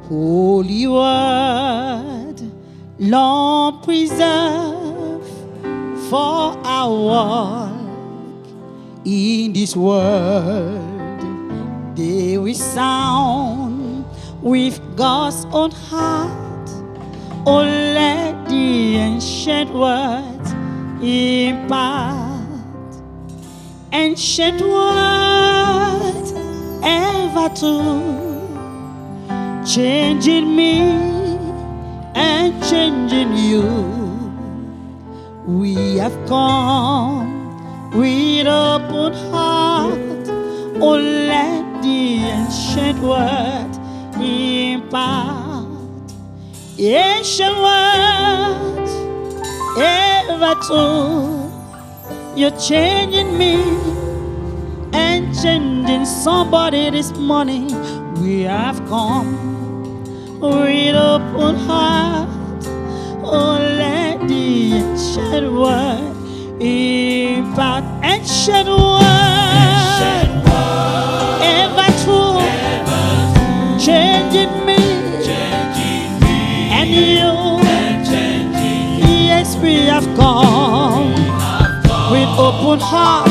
Holy word, long preserve for our walk in this world. They will sound with God's own heart. Oh, let the ancient words impart. Ancient words ever true, changing me and changing you. We have come with open heart. Oh, let the ancient word impart. Ancient words ever true, you're changing me and changing somebody this morning. We have come with open heart. Oh, let the ancient word impart. Ancient word ever true, changing me and you. Yes, we have come with open heart.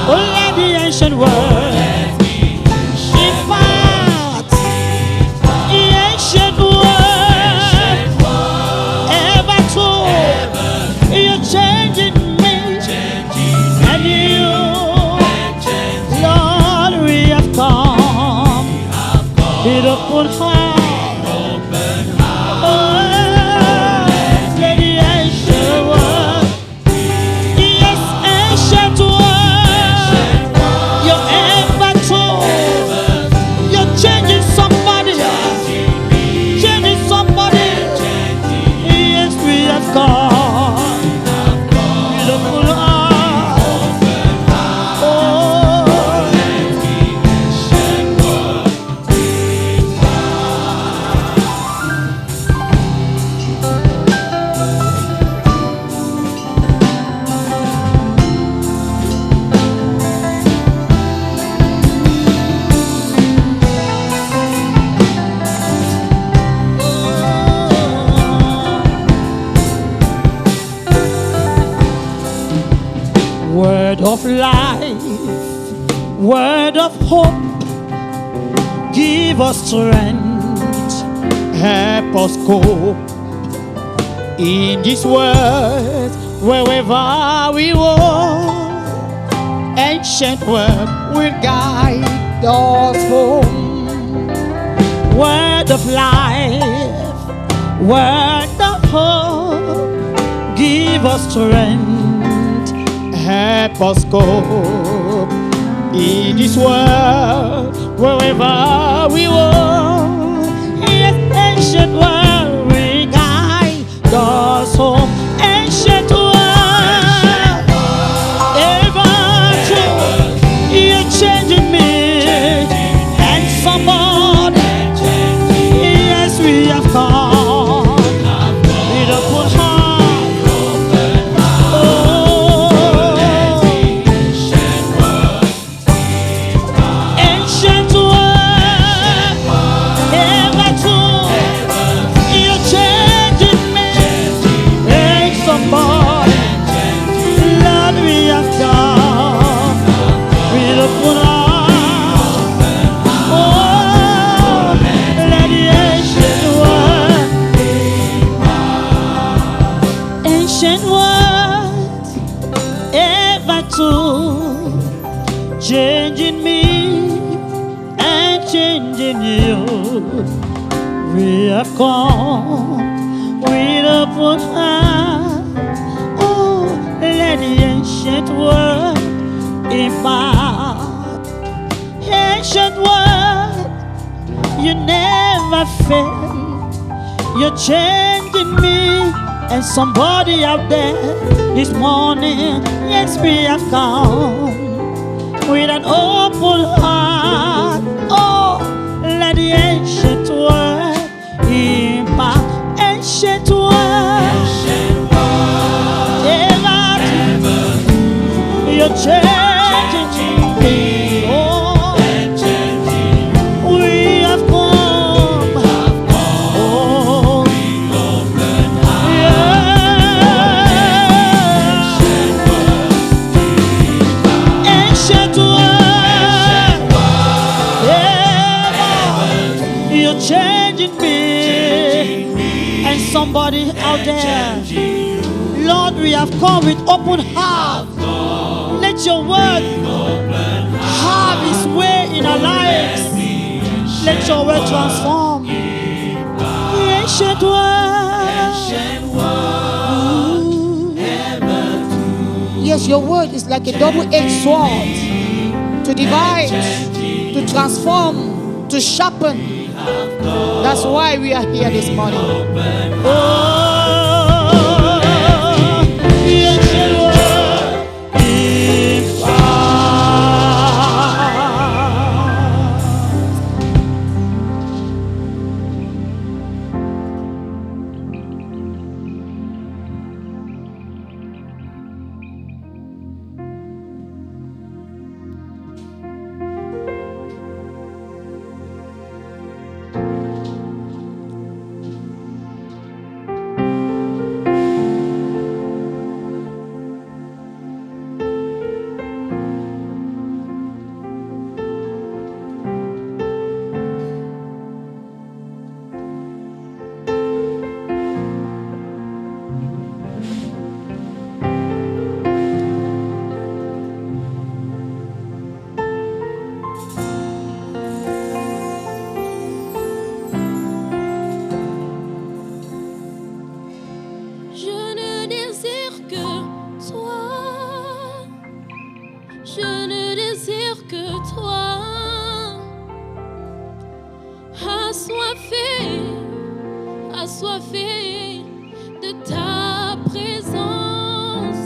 Oh, let the ancient word impart. The ancient word ever true, you're changing me and you. Lord, we have come with open heart. Word of life, word of hope, give us strength, help us cope in this world wherever we walk. Ancient word will guide us home. Word of life, word of hope, give us strength, help us cope in this world wherever we walk. Yes, ancient world will guide us home. Ancient world ever true, you're changing me and somebody. Yes, we have come with open heart. Changing me and changing you. We have come with open heart. Oh, let the ancient word impart. Ancient word, you never fail. You're changing me and somebody out there this morning. Yes, we have come with an open heart. Oh, let the ancient word impart. Ancient word ever, you're changing me. Oh, we have come you're changing me and somebody out there. Lord, we have come with open heart. Let your word have its way in our lives. Let your word transform. The ancient word. Yes, your word is like a double-edged sword to divide, to transform, to sharpen. That's why we are here this morning. Assoiffé de ta présence,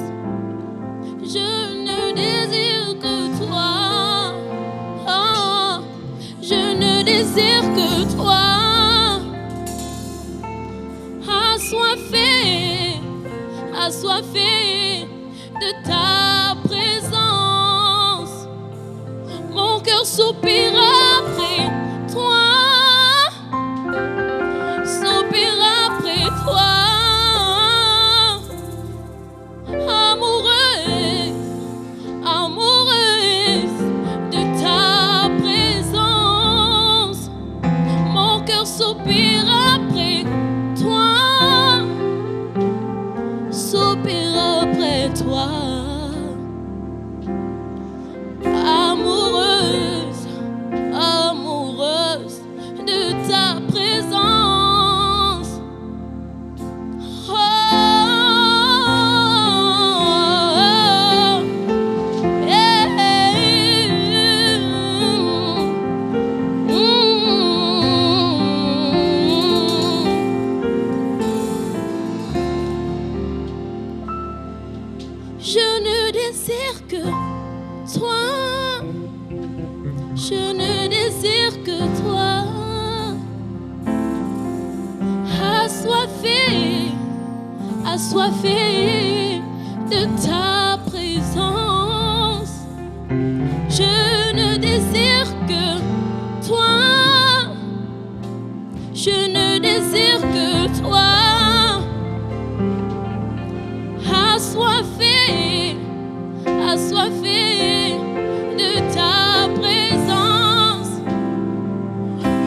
je ne désire que toi. Oh, je ne désire que toi. Assoiffé, assoiffé de ta présence, mon cœur soupire après toi. Soupire après toi, soupire après toi, amoureuse, amoureuse de ta présence. Oh, je ne désire que toi, je ne désire que toi, assoiffé, assoiffé de ta présence, je ne désire que toi, je ne désire que toi, assoiffé, assoiffé de ta présence,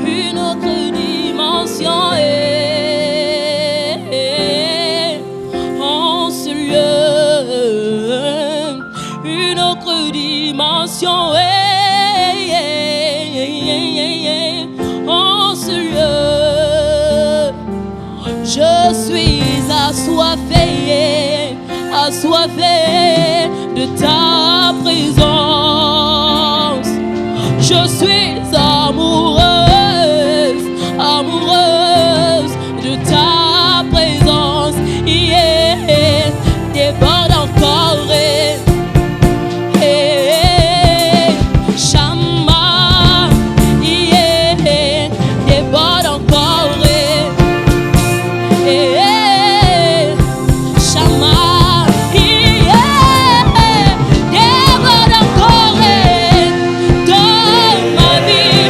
une autre dimension est en ce lieu, une autre dimension est en ce lieu. Je suis assoiffé, assoiffé de ta présence. Je suis amoureuse, amoureuse de ta présence. Yeah, déborde encore. Chama, yeah, déborde encore. Chama. Dans ma vie,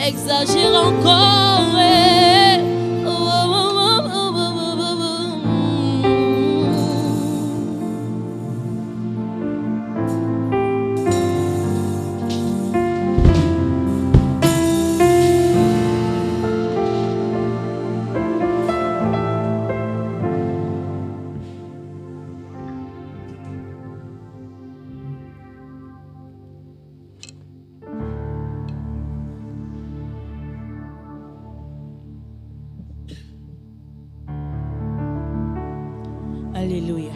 exagère encore. Oh, oh, oh, oh, oh, oh, oh, oh. Alléluia.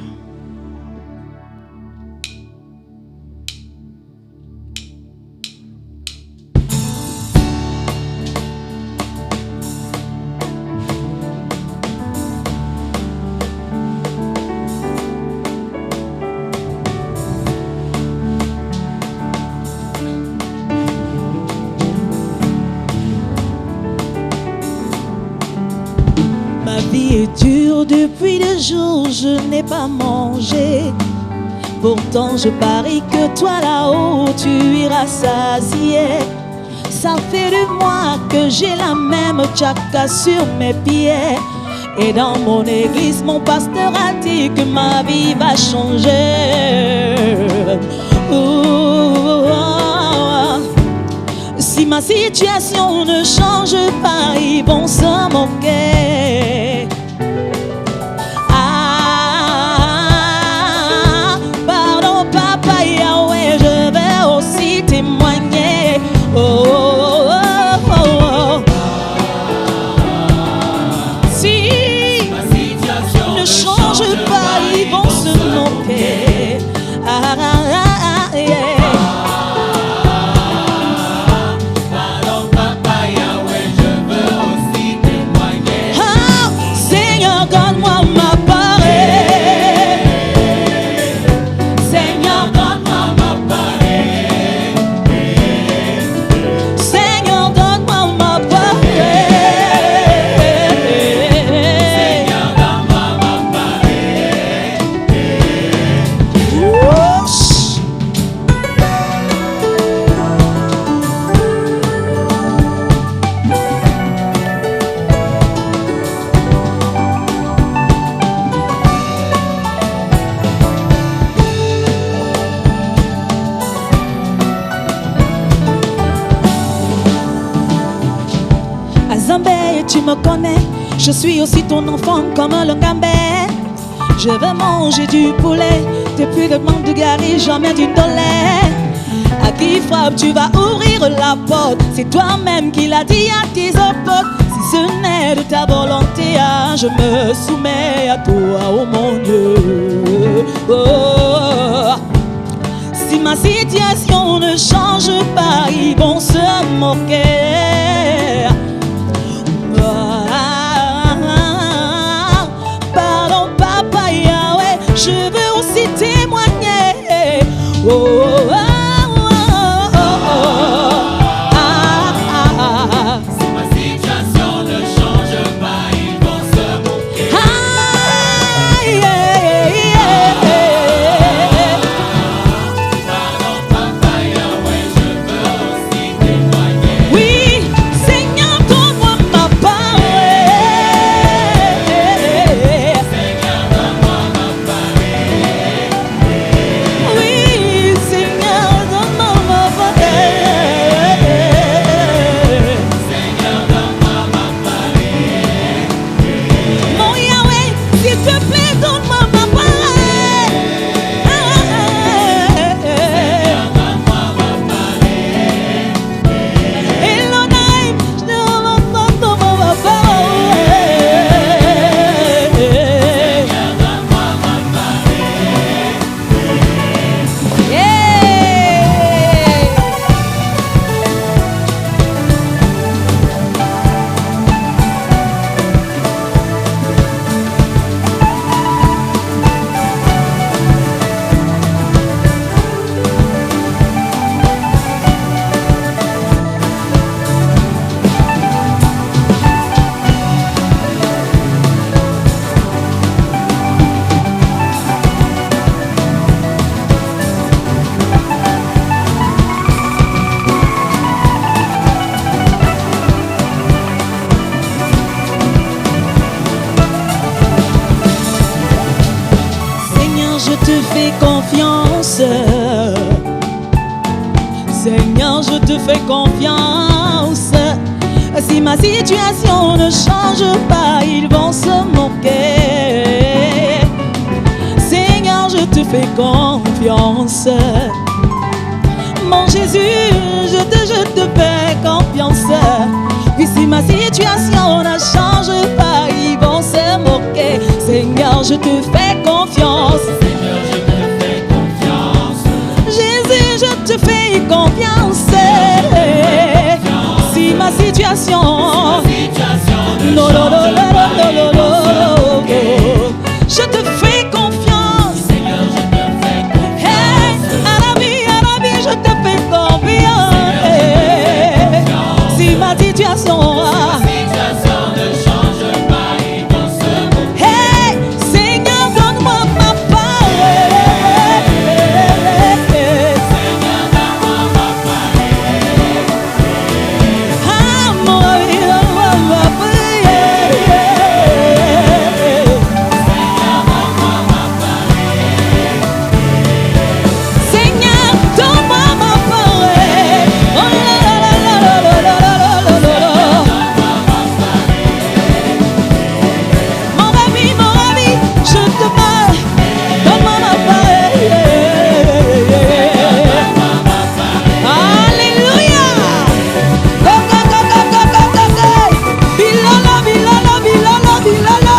Ma vie est dure depuis 2 jours, je n'ai pas mangé. Pourtant je parie que toi là-haut tu iras rassasié. Ça fait 2 mois que j'ai la même tchaka sur mes pieds. Et dans mon église mon pasteur a dit que ma vie va changer. Si ma situation ne change pas, ils vont se moquer. Pardon papa Yahweh, je vais aussi témoigner. Oh, oh, oh, oh. Si ma situation ne change pas, ils vont se moquer. Yeah. Tu me connais, je suis aussi ton enfant comme le gambé. Je veux manger du poulet, depuis le manque de gari, j'en mets du dollar. À qui frappe, tu vas ouvrir la porte. C'est toi-même qui l'as dit à tes potes. Si ce n'est de ta volonté, je me soumets à toi, oh mon Dieu. Oh. Si ma situation ne change pas, ils vont se moquer. Pardon papa Yahweh, je veux aussi témoigner. Oh, oh, oh, oh, oh. Si ma situation ne change pas, ils vont se moquer. Pardon papa Yahweh, je veux aussi témoigner. Oui, Seigneur, donne-moi ma part. Seigneur, donne-moi ma part. Oui, Seigneur. Seigneur, je te fais confiance. Si ma situation ne change pas, ils vont se moquer. Seigneur, je te fais confiance. Mon Jésus, je te fais confiance. Puis si ma situation ne change pas, ils vont se moquer. Seigneur, je te fais confiance. Seigneur, je te fais confiance. Jésus, je te fais confiance. Si ma situation, non, non, non, non, non, non, non, je te fais confiance. Seigneur, je te fais confiance. Hey, à la vie, je te fais confiance. Si ma situation, Situation ne change pas, ils vont se moquer. hey, Seigneur, donne-moi ma parole. Seigneur, donne-moi ma parole. Ah, mon ami, donne-moi ma prière. Seigneur, donne-moi ma parole. Oh là là là là là là là là là là. Mon ami, je te parle. Donne-moi ma parole. Alléluia. Go, go, go, go, go, go, go, go. Bilala, bilala, bilala, bilala.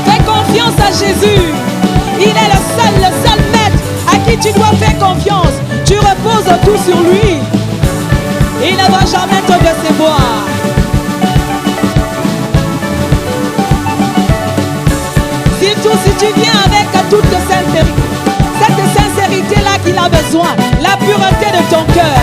Fais confiance à Jésus. Il est le seul maître à qui tu dois faire confiance. Tu reposes tout sur lui. Il ne va jamais te décevoir. Surtout si tu viens avec toute sincérité. Cette sincérité-là qu'il a besoin. La pureté de ton cœur.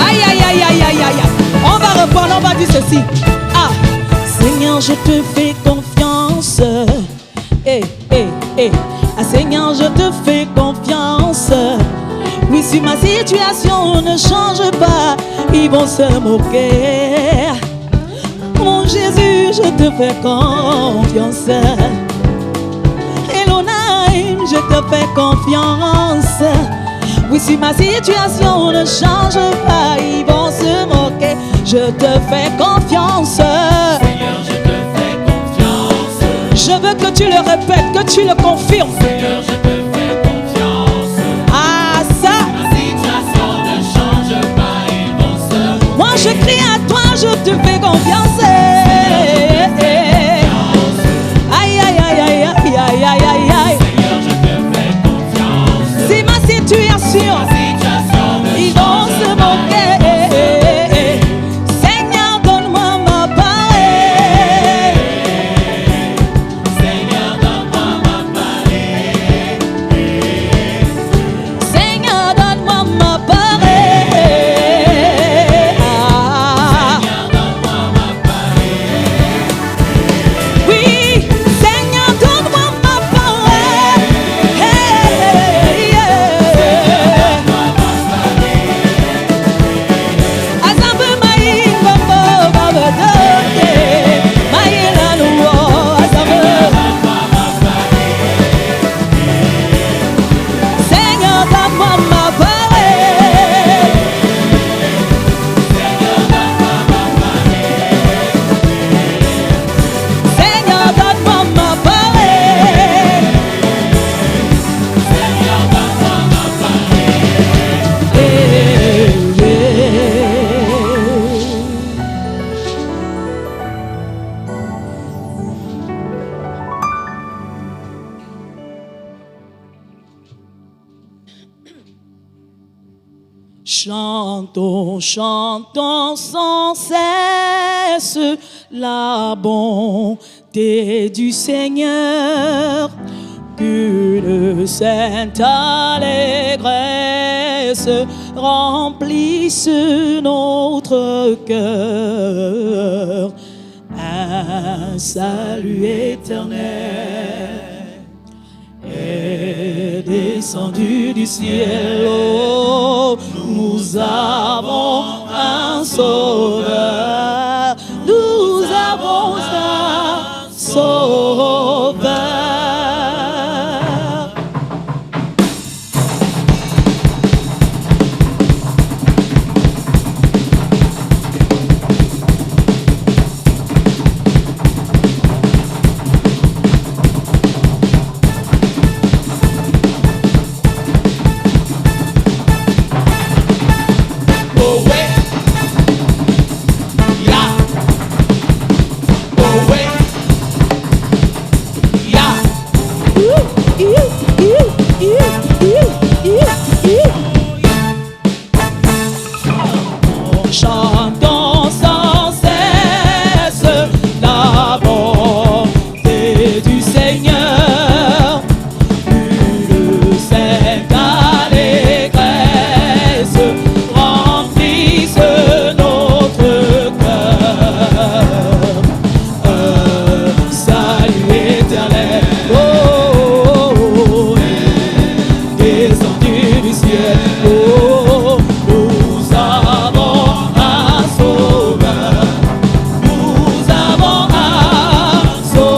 Aïe, aïe, aïe, aïe, aïe, aïe. On va reprendre, on va dire ceci. Ah, Seigneur, je te fais confiance. Eh, eh, eh. Ah, Seigneur, je te fais confiance. Oui, si ma situation ne change pas, ils vont se moquer. Mon Jésus, je te fais confiance. Elohim, je te fais confiance. Oui, si ma situation ne change pas, ils vont se moquer. Je te fais confiance. Seigneur, je te fais confiance. Je veux que tu le répètes, que tu le confirmes. Seigneur, je te fais confiance. Ah, ça, Ma situation ne change pas, ils vont se moquer. moi je crie à toi, je te fais confiance. Aïe, aïe, aïe, aïe, aïe, aïe, aïe, aïe, aïe. Seigneur, je te fais confiance. Si ma situation, Situation ne ils vont se moquer. Seigneur, donne-moi ma parole. Seigneur, donne-moi ma parole. Seigneur, donne-moi ma parole. Ah. Seigneur, donne-moi ma parole. Oui, Seigneur, donne-moi ma parole. Hey, yeah. Azambe maï, bambo, babadote. Maï la louo, azambe. Seigneur, donne-moi ma parole. Seigneur, donne-moi ma parole. Chantons, chantons sans cesse la bonté du Seigneur. Qu'une sainte allégresse remplisse notre cœur. un salut éternel est descendu du ciel. Oh, nous avons un sauveur, nous avons un sauveur. Chantons sans cesse la bonté du Seigneur, une sainte allégresse remplisse notre cœur. Un salut éternel, oh, est descendu du ciel. Oh, nous avons un sauveur, nous avons un sauveur.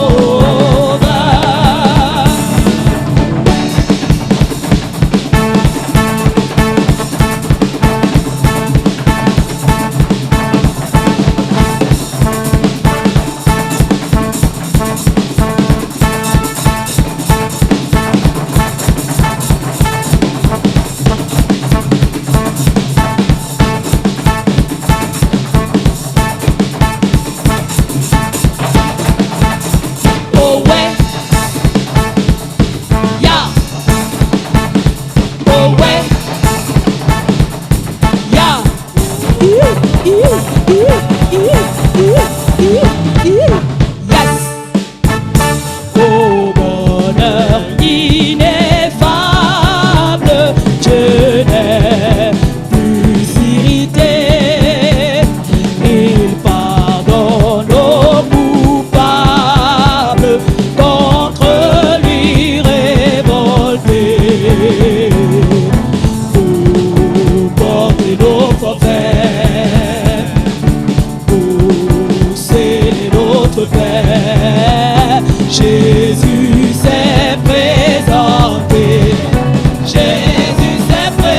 Oh ouais, yeah. Oh ouais, yeah. Yes. Au bonheur ineffable, Dieu n'est plus irrité. Il pardonne aux coupables contre lui révoltés. Vous portez nos forfaits, vous scellez notre paix. Jésus s'est présenté, Jésus s'est présenté.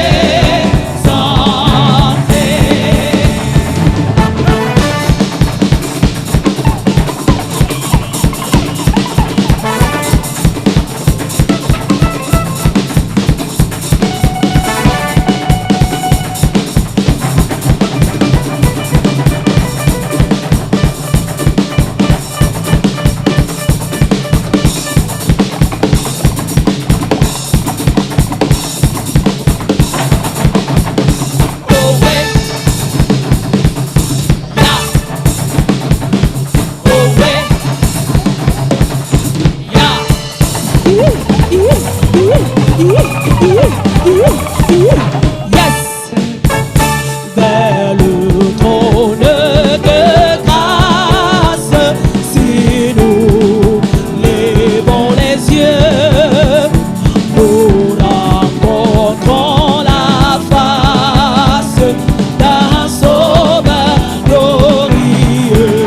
Yes. Vers le trône de grâce, si nous levons les yeux, nous rencontrons la face d'un sauveur glorieux.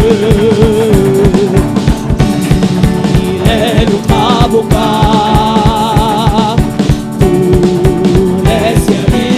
Il est notre avocat pour les servir.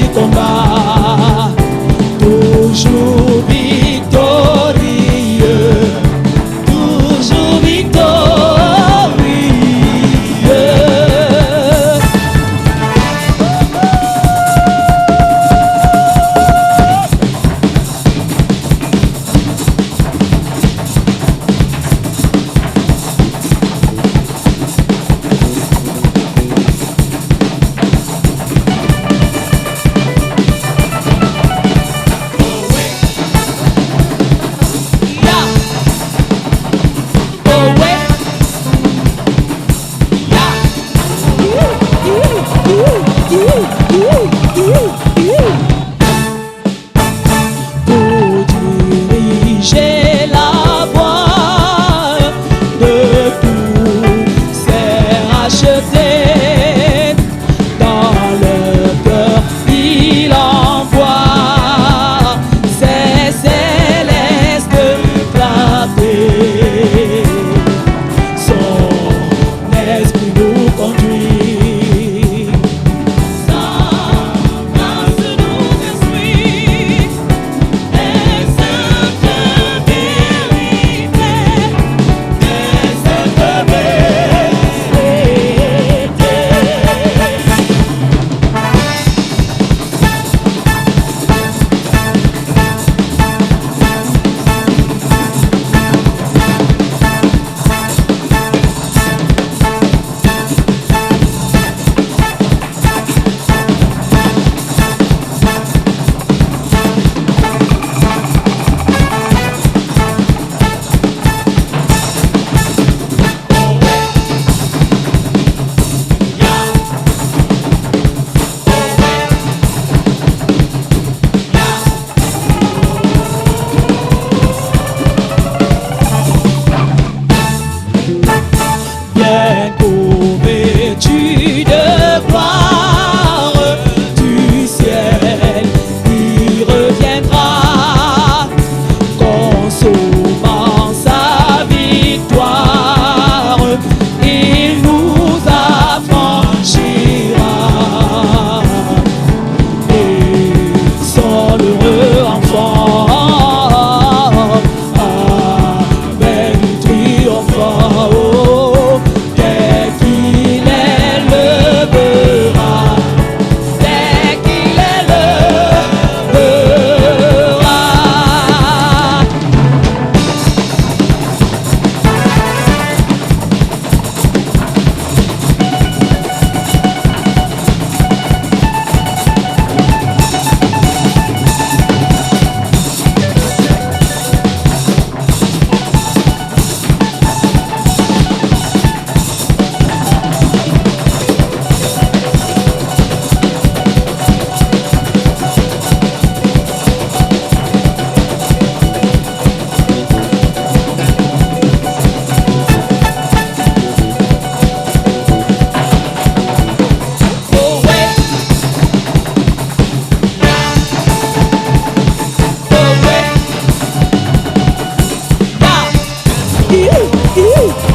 Yes.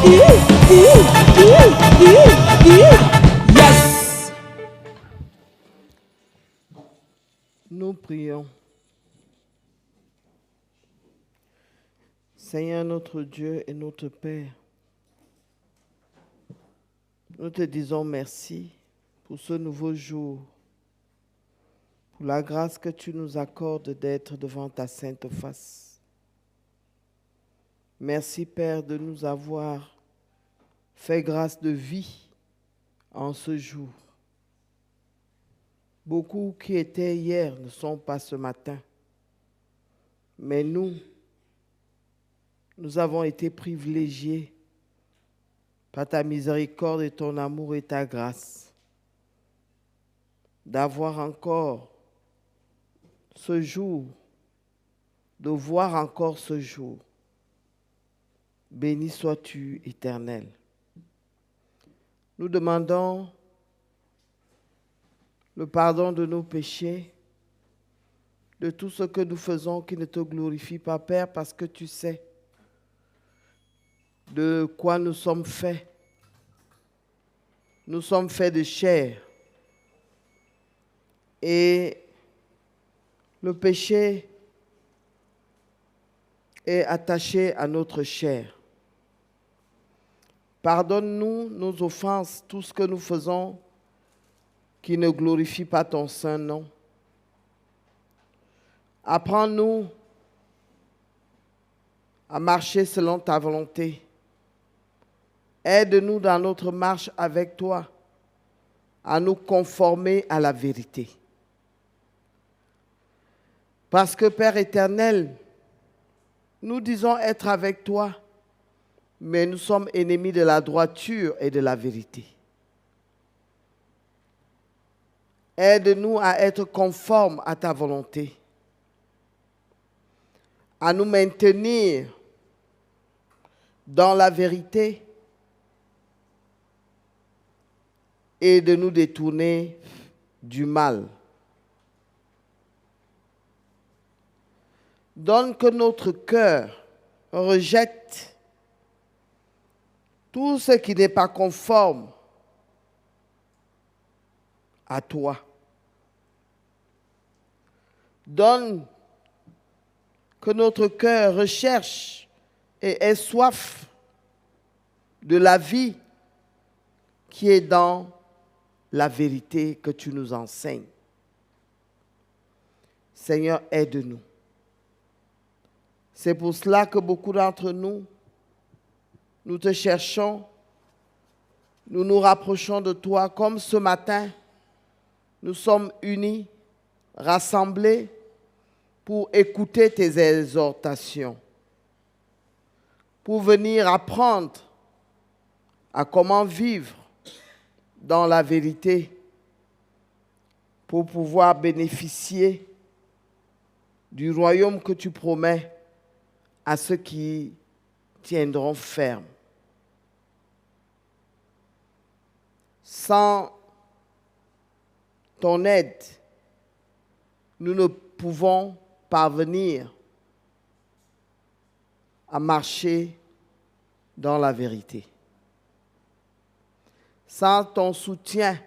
Nous prions. Seigneur notre Dieu et notre Père, nous te disons merci pour ce nouveau jour, pour la grâce que tu nous accordes d'être devant ta sainte face. Merci Père de nous avoir fait grâce de vie en ce jour. Beaucoup qui étaient hier ne sont pas ce matin, mais nous avons été privilégiés par ta miséricorde et ton amour et ta grâce d'avoir encore ce jour, de voir encore ce jour. Béni sois-tu, Éternel. Nous demandons le pardon de nos péchés, de tout ce que nous faisons qui ne te glorifie pas, Père, parce que tu sais de quoi nous sommes faits. Nous sommes faits de chair. Et le péché est attaché à notre chair. Pardonne-nous nos offenses, tout ce que nous faisons qui ne glorifie pas ton saint nom. Apprends-nous à marcher selon ta volonté. Aide-nous dans notre marche avec toi à nous conformer à la vérité. Parce que, Père éternel, nous disons être avec toi, mais nous sommes ennemis de la droiture et de la vérité. Aide-nous à être conformes à ta volonté, à nous maintenir dans la vérité et de nous détourner du mal. Donne que notre cœur rejette tout ce qui n'est pas conforme à toi. Donne que notre cœur recherche et ait soif de la vie qui est dans la vérité que tu nous enseignes. Seigneur, aide-nous. C'est pour cela que beaucoup d'entre nous, nous te cherchons, nous nous rapprochons de toi. Comme ce matin, nous sommes unis, rassemblés pour écouter tes exhortations, pour venir apprendre à comment vivre dans la vérité, pour pouvoir bénéficier du royaume que tu promets à ceux qui tiendront ferme. Sans ton aide, nous ne pouvons parvenir à marcher dans la vérité. Sans ton soutien,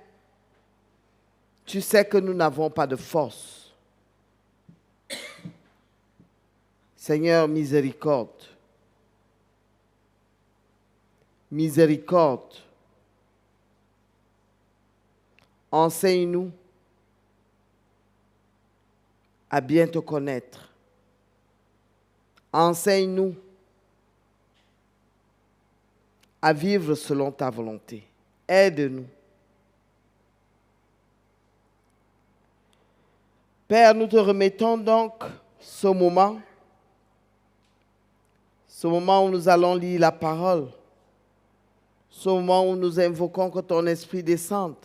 tu sais que nous n'avons pas de force. Seigneur, miséricorde. Miséricorde. Enseigne-nous à bien te connaître. Enseigne-nous à vivre selon ta volonté. Aide-nous. Père, nous te remettons donc ce moment où nous allons lire la parole, ce moment où nous invoquons que ton esprit descende,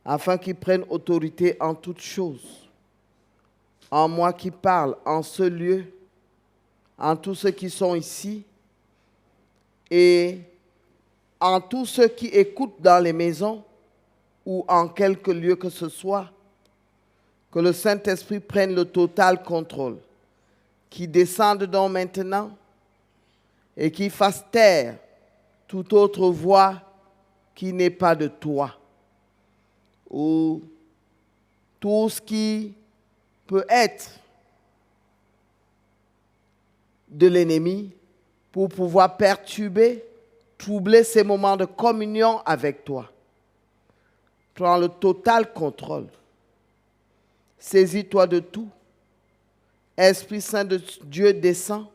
afin qu'il prenne autorité en toutes choses, en moi qui parle, en ce lieu, en tous ceux qui sont ici, et en tous ceux qui écoutent dans les maisons ou en quelque lieu que ce soit, que le Saint-Esprit prenne le total contrôle, qui descende donc maintenant et qui fasse taire toute autre voix qui n'est pas de toi, ou tout ce qui peut être de l'ennemi pour pouvoir perturber, troubler ces moments de communion avec toi. Prends le total contrôle. Saisis-toi de tout. Esprit Saint de Dieu descend,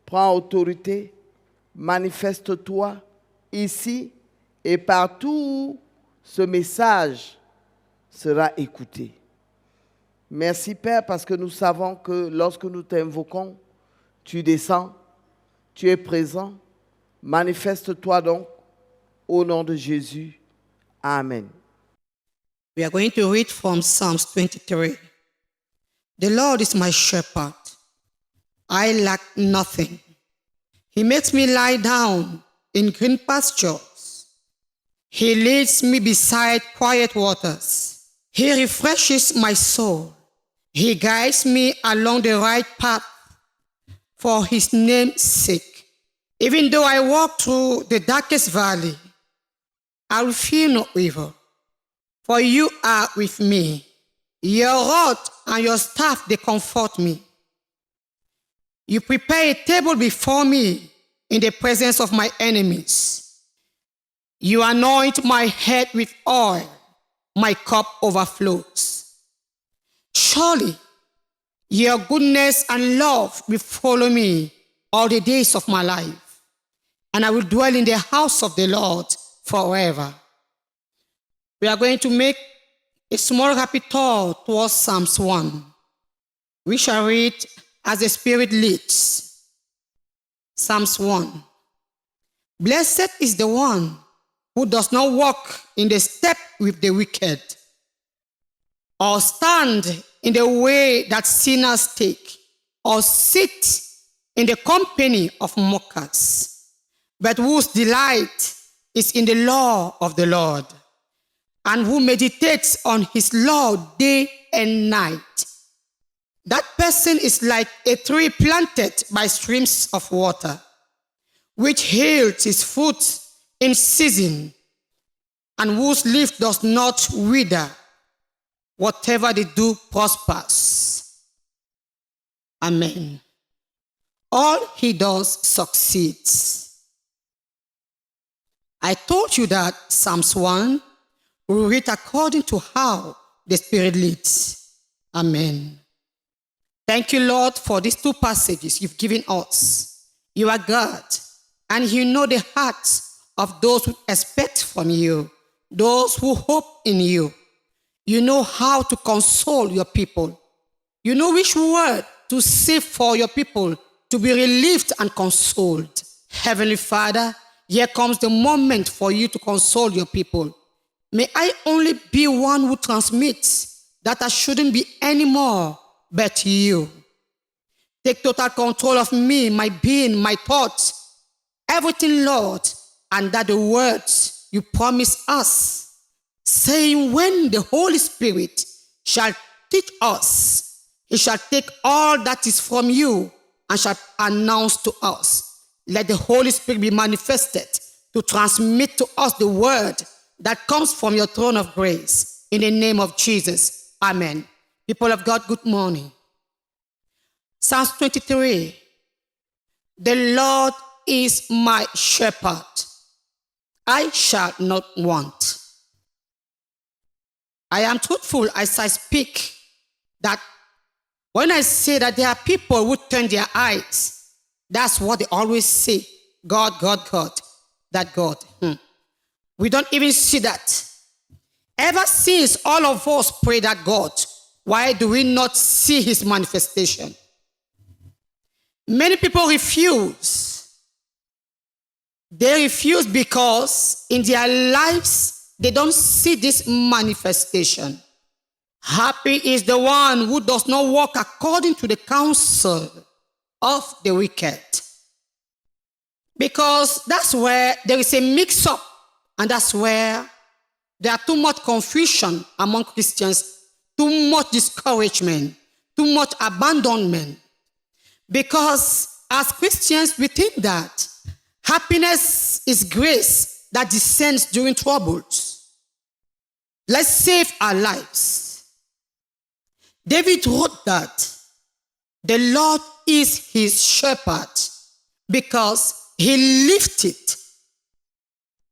prends autorité, manifeste-toi ici et partout où ce message sera écouté. Merci Père parce que nous savons que lorsque nous t'invoquons, tu descends, tu es présent. Manifeste-toi donc au nom de Jésus. Amen. We are going to read from Psalms 23. The Lord is my shepherd. I lack nothing. He makes me lie down in green pastures. He leads me beside quiet waters. He refreshes my soul. He guides me along the right path for his name's sake. Even though I walk through the darkest valley, I will fear no evil, for you are with me. Your rod and your staff, they comfort me. You prepare a table before me in the presence of my enemies. You anoint my head with oil. My cup overflows. Surely, your goodness and love will follow me all the days of my life, and I will dwell in the house of the Lord forever. We are going to make a small rapporteur towards Psalms 1. We shall read as the Spirit leads. Psalms 1. Blessed is the one who does not walk in the step with the wicked, or stand in the way that sinners take, or sit in the company of mockers, but whose delight is in the law of the Lord, and who meditates on his law day and night. That person is like a tree planted by streams of water, which yields its fruit in season, and whose leaf does not wither. Whatever they do prospers. Amen. All he does succeeds. I told you that Psalms 1 will read according to how the Spirit leads. Amen. Thank you, Lord, for these two passages you've given us. You are God, and you know the hearts of those who expect from you, those who hope in you. You know how to console your people. You know which word to say for your people to be relieved and consoled. Heavenly Father, here comes the moment for you to console your people. May I only be one who transmits that I shouldn't be any more but you. Take total control of me, my being, my thoughts, everything, Lord, and that the words you promise us, saying when the Holy Spirit shall teach us, he shall take all that is from you and shall announce to us. Let the Holy Spirit be manifested to transmit to us the word that comes from your throne of grace. In the name of Jesus, amen. People of God, good morning. Psalms 23. The Lord is my shepherd. I shall not want. I am truthful as I speak that when I say that there are people who turn their eyes, that's what they always say. God, God, God. That God. We don't even see that. Ever since all of us pray that God, why do we not see his manifestation? Many people refuse. They refuse because in their lives, they don't see this manifestation. Happy is the one who does not walk according to the counsel of the wicked. Because that's where there is a mix-up, and that's where there are too much confusion among Christians, too much discouragement, too much abandonment. Because as Christians, we think that happiness is grace that descends during troubles. Let's save our lives. David wrote that the Lord is his shepherd because he lifted.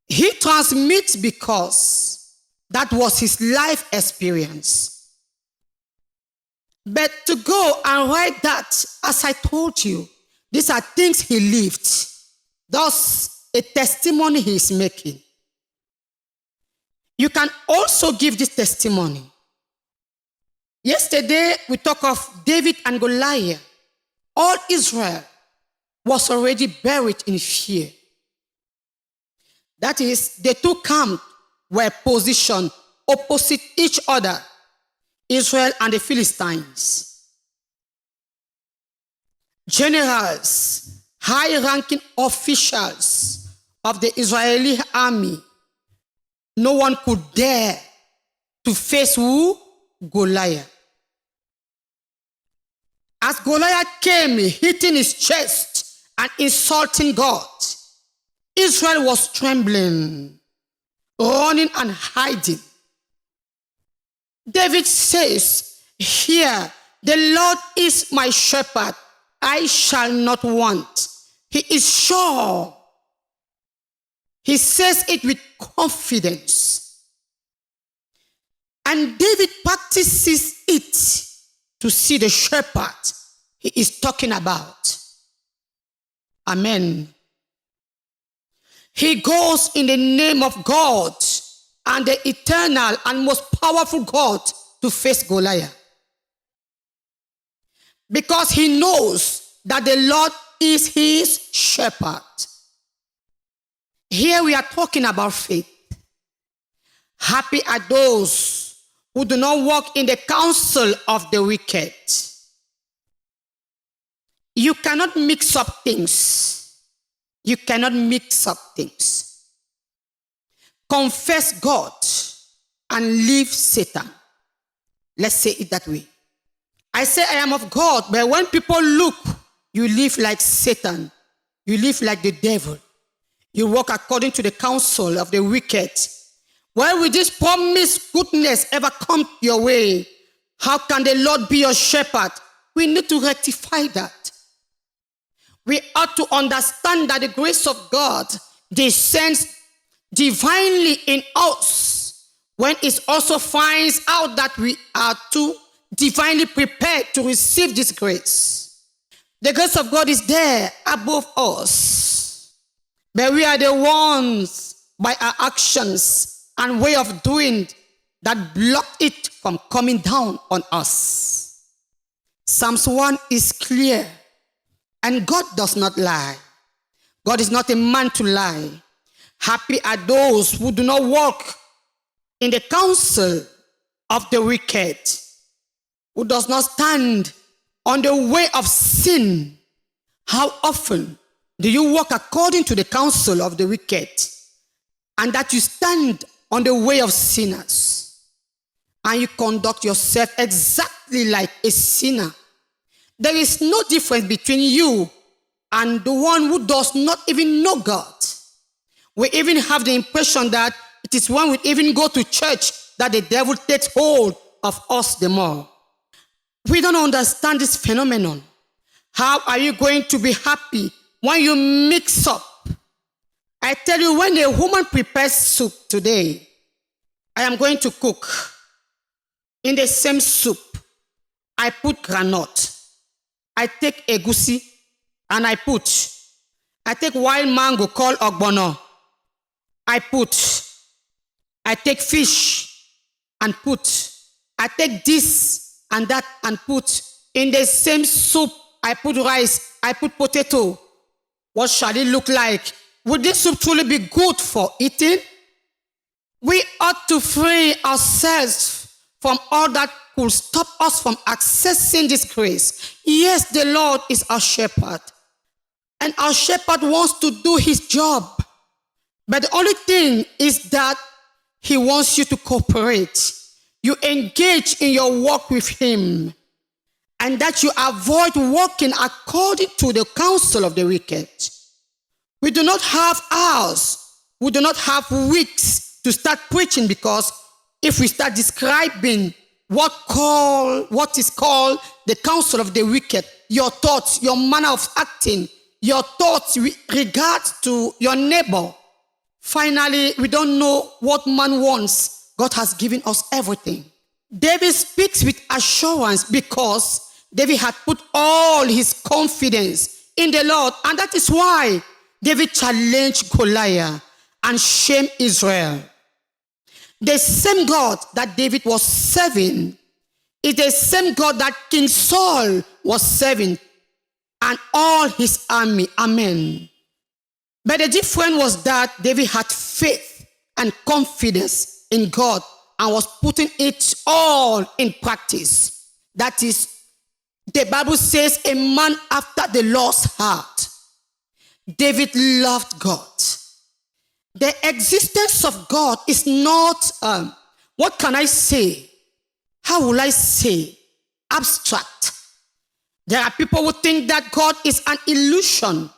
He transmits because that was his life experience. But to go and write that, as I told you, these are things he lived. Thus, a testimony he is making. You can also give this testimony. Yesterday, we talked of David and Goliath. All Israel was already buried in fear. That is, the two camps were positioned opposite each other, Israel and the Philistines. Generals, high-ranking officials of the Israeli army, no one could dare to face who? Goliath. As Goliath came hitting his chest and insulting God, Israel was trembling, running and hiding. David says, here, the Lord is my shepherd, I shall not want. He is sure. He says it with confidence. And David practices it to see the shepherd he is talking about. Amen. He goes in the name of God and the eternal and most powerful God to face Goliath. Because he knows that the Lord is his shepherd. Here we are talking about faith. Happy are those who do not walk in the counsel of the wicked. You cannot mix up things. You cannot mix up things. Confess God and leave Satan. Let's say it that way. I say I am of God, but when people look, you live like Satan. You live like the devil. You walk according to the counsel of the wicked. Where will this promised goodness ever come your way? How can the Lord be your shepherd? We need to rectify that. We ought to understand that the grace of God descends divinely in us when it also finds out that we are too divinely prepared to receive this grace. The grace of God is there above us, but we are the ones by our actions and way of doing that block it from coming down on us. Psalms 1 is clear, and God does not lie. God is not a man to lie. Happy are those who do not walk in the counsel of the wicked, who does not stand on the way of sin. How often do you walk according to the counsel of the wicked, and that you stand on the way of sinners, and you conduct yourself exactly like a sinner? There is no difference between you and the one who does not even know God. We even have the impression that it is when we even go to church that the devil takes hold of us the more. We don't understand this phenomenon. How are you going to be happy when you mix up? I tell you, when a woman prepares soup today, I am going to cook. In the same soup, I put granite. I take egusi and I take wild mango called ogbono. I take fish and put. I take this and that and put. In the same soup, I put rice, I put potato. What shall it look like? Would this soup truly be good for eating? We ought to free ourselves from all that could stop us from accessing this grace. Yes, the Lord is our shepherd, and our shepherd wants to do his job. But the only thing is that he wants you to cooperate. You engage in your walk with him. and that you avoid walking according to the counsel of the wicked. We do not have hours, we do not have weeks to start preaching, because if we start describing what is called the counsel of the wicked, your thoughts, your manner of acting, your thoughts with regards to your neighbor, finally, we don't know what man wants. God has given us everything. David speaks with assurance because David had put all his confidence in the Lord, and that is why David challenged Goliath and shamed Israel. The same God that David was serving is the same God that King Saul was serving and all his army. Amen. But the difference was that David had faith and confidence in God and was putting it all in practice. That is, the Bible says, a man after the Lord's heart. David loved God. The existence of God is not, what can I say? How will I say? Abstract. There are people who think that God is an illusion.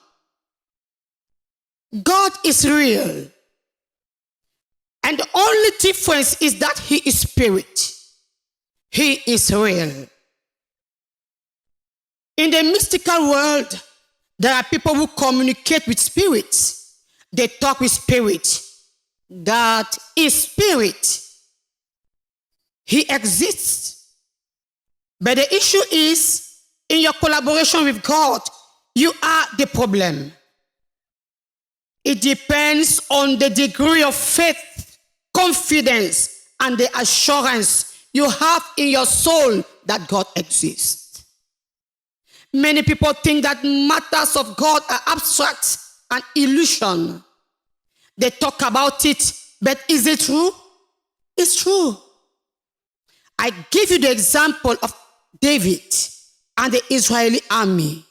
God is real. And the only difference is that he is spirit. He is real. In the mystical world, there are people who communicate with spirits. They talk with spirit. God is spirit. He exists. But the issue is, in your collaboration with God, you are the problem. It depends on the degree of faith, confidence, and the assurance you have in your soul that God exists. Many people think that matters of God are abstract and illusion. They talk about it, but is it true? It's true. I give you the example of David and the Israeli army.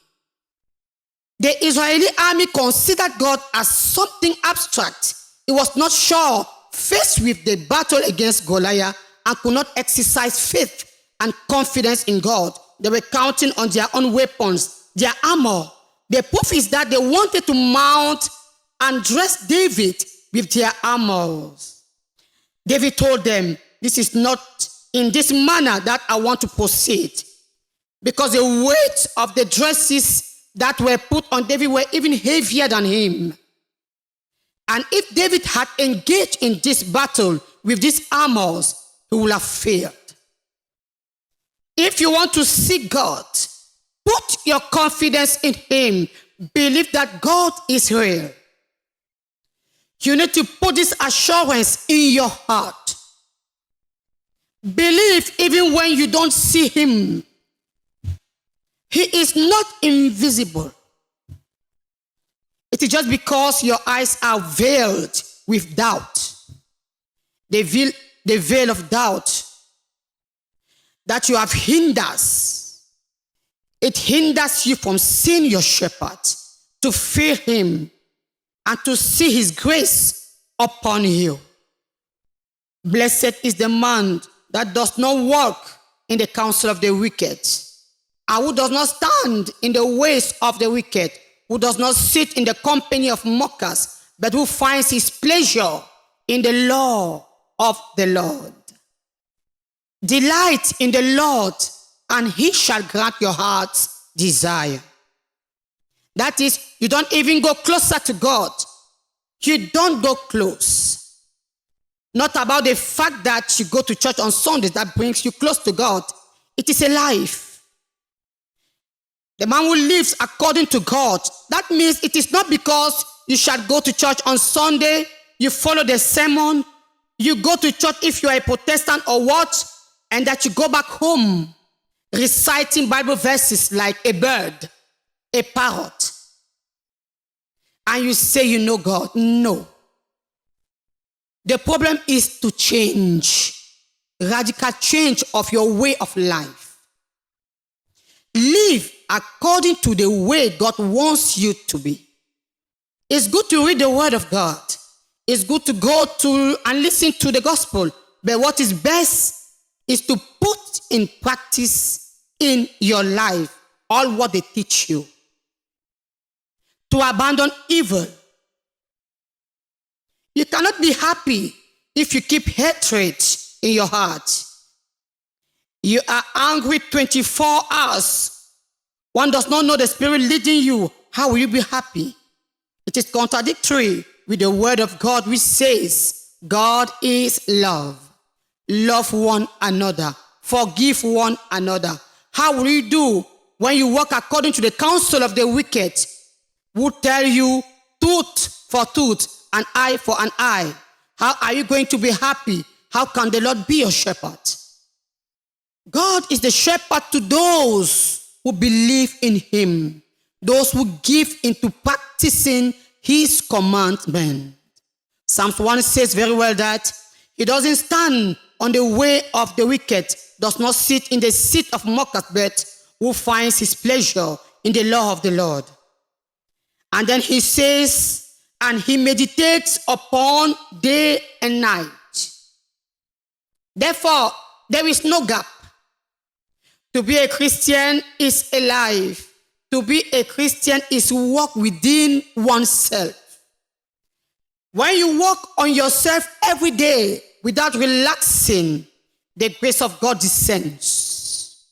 The Israeli army considered God as something abstract. It was not sure, faced with the battle against Goliath, and could not exercise faith and confidence in God. They were counting on their own weapons, their armor. The proof is that they wanted to mount and dress David with their armors. David told them, this is not in this manner that I want to proceed, because the weight of the dresses that were put on David were even heavier than him. And if David had engaged in this battle with these armors, he would have failed. If you want to see God, put your confidence in him. Believe that God is real. You need to put this assurance in your heart. Believe even when you don't see him. He is not invisible. It is just because your eyes are veiled with doubt. The veil of doubt that you have hinders. It hinders you from seeing your shepherd, to fear him, and to see his grace upon you. Blessed is the man that does not walk in the counsel of the wicked, and who does not stand in the ways of the wicked, who does not sit in the company of mockers, but who finds his pleasure in the law of the Lord. Delight in the Lord, and he shall grant your heart's desire. That is, you don't even go closer to God. You don't go close. Not about the fact that you go to church on Sundays that brings you close to God. It is a life. The man who lives according to God, that means it is not because you shall go to church on Sunday, you follow the sermon, you go to church if you are a Protestant or what, and that you go back home reciting Bible verses like a bird, a parrot, and you say you know God. No. The problem is to change, radical change of your way of life. Live according to the way God wants you to be. It's good to read the word of God. It's good to go to and listen to the gospel. But what is best is to put in practice in your life, all what they teach you. To abandon evil. You cannot be happy if you keep hatred in your heart. You are angry 24 hours. One does not know the Spirit leading you. How will you be happy? It is contradictory with the word of God, which says, God is love. Love one another. Forgive one another. How will you do when you walk according to the counsel of the wicked, who tell you tooth for tooth, an eye for an eye? How are you going to be happy? How can the Lord be your shepherd? God is the shepherd to those who believe in him, those who give into practicing his commandment. Psalms 1 says very well that he doesn't stand on the way of the wicked, does not sit in the seat of mockers, but who finds his pleasure in the law of the Lord. And then he says, and he meditates upon day and night. Therefore, there is no gap. To be a Christian is a life. To be a Christian is walk within oneself. When you walk on yourself every day without relaxing, the grace of God descends.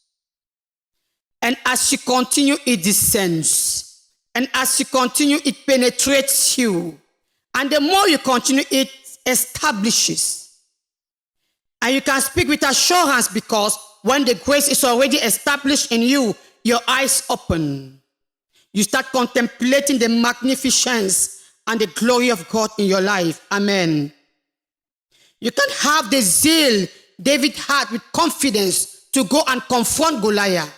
And as you continue, it descends. And as you continue, it penetrates you. And the more you continue, it establishes. And you can speak with assurance because when the grace is already established in you, your eyes open. You start contemplating the magnificence and the glory of God in your life. Amen. You can't have the zeal David had with confidence to go and confront Goliath.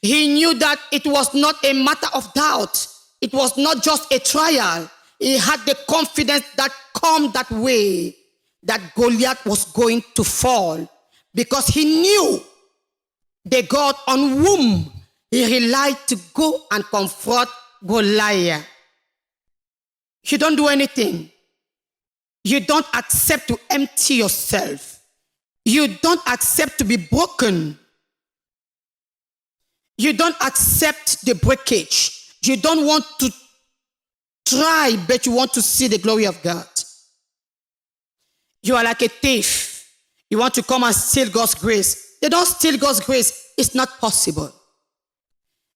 He knew that it was not a matter of doubt. It was not just a trial. He had the confidence that come that way, that Goliath was going to fall, because he knew the God on whom he relied to go and confront Goliath. You don't do anything. You don't accept to empty yourself. You don't accept to be broken. You don't accept the breakage. You don't want to try, but you want to see the glory of God. You are like a thief. You want to come and steal God's grace. They don't steal God's grace. It's not possible.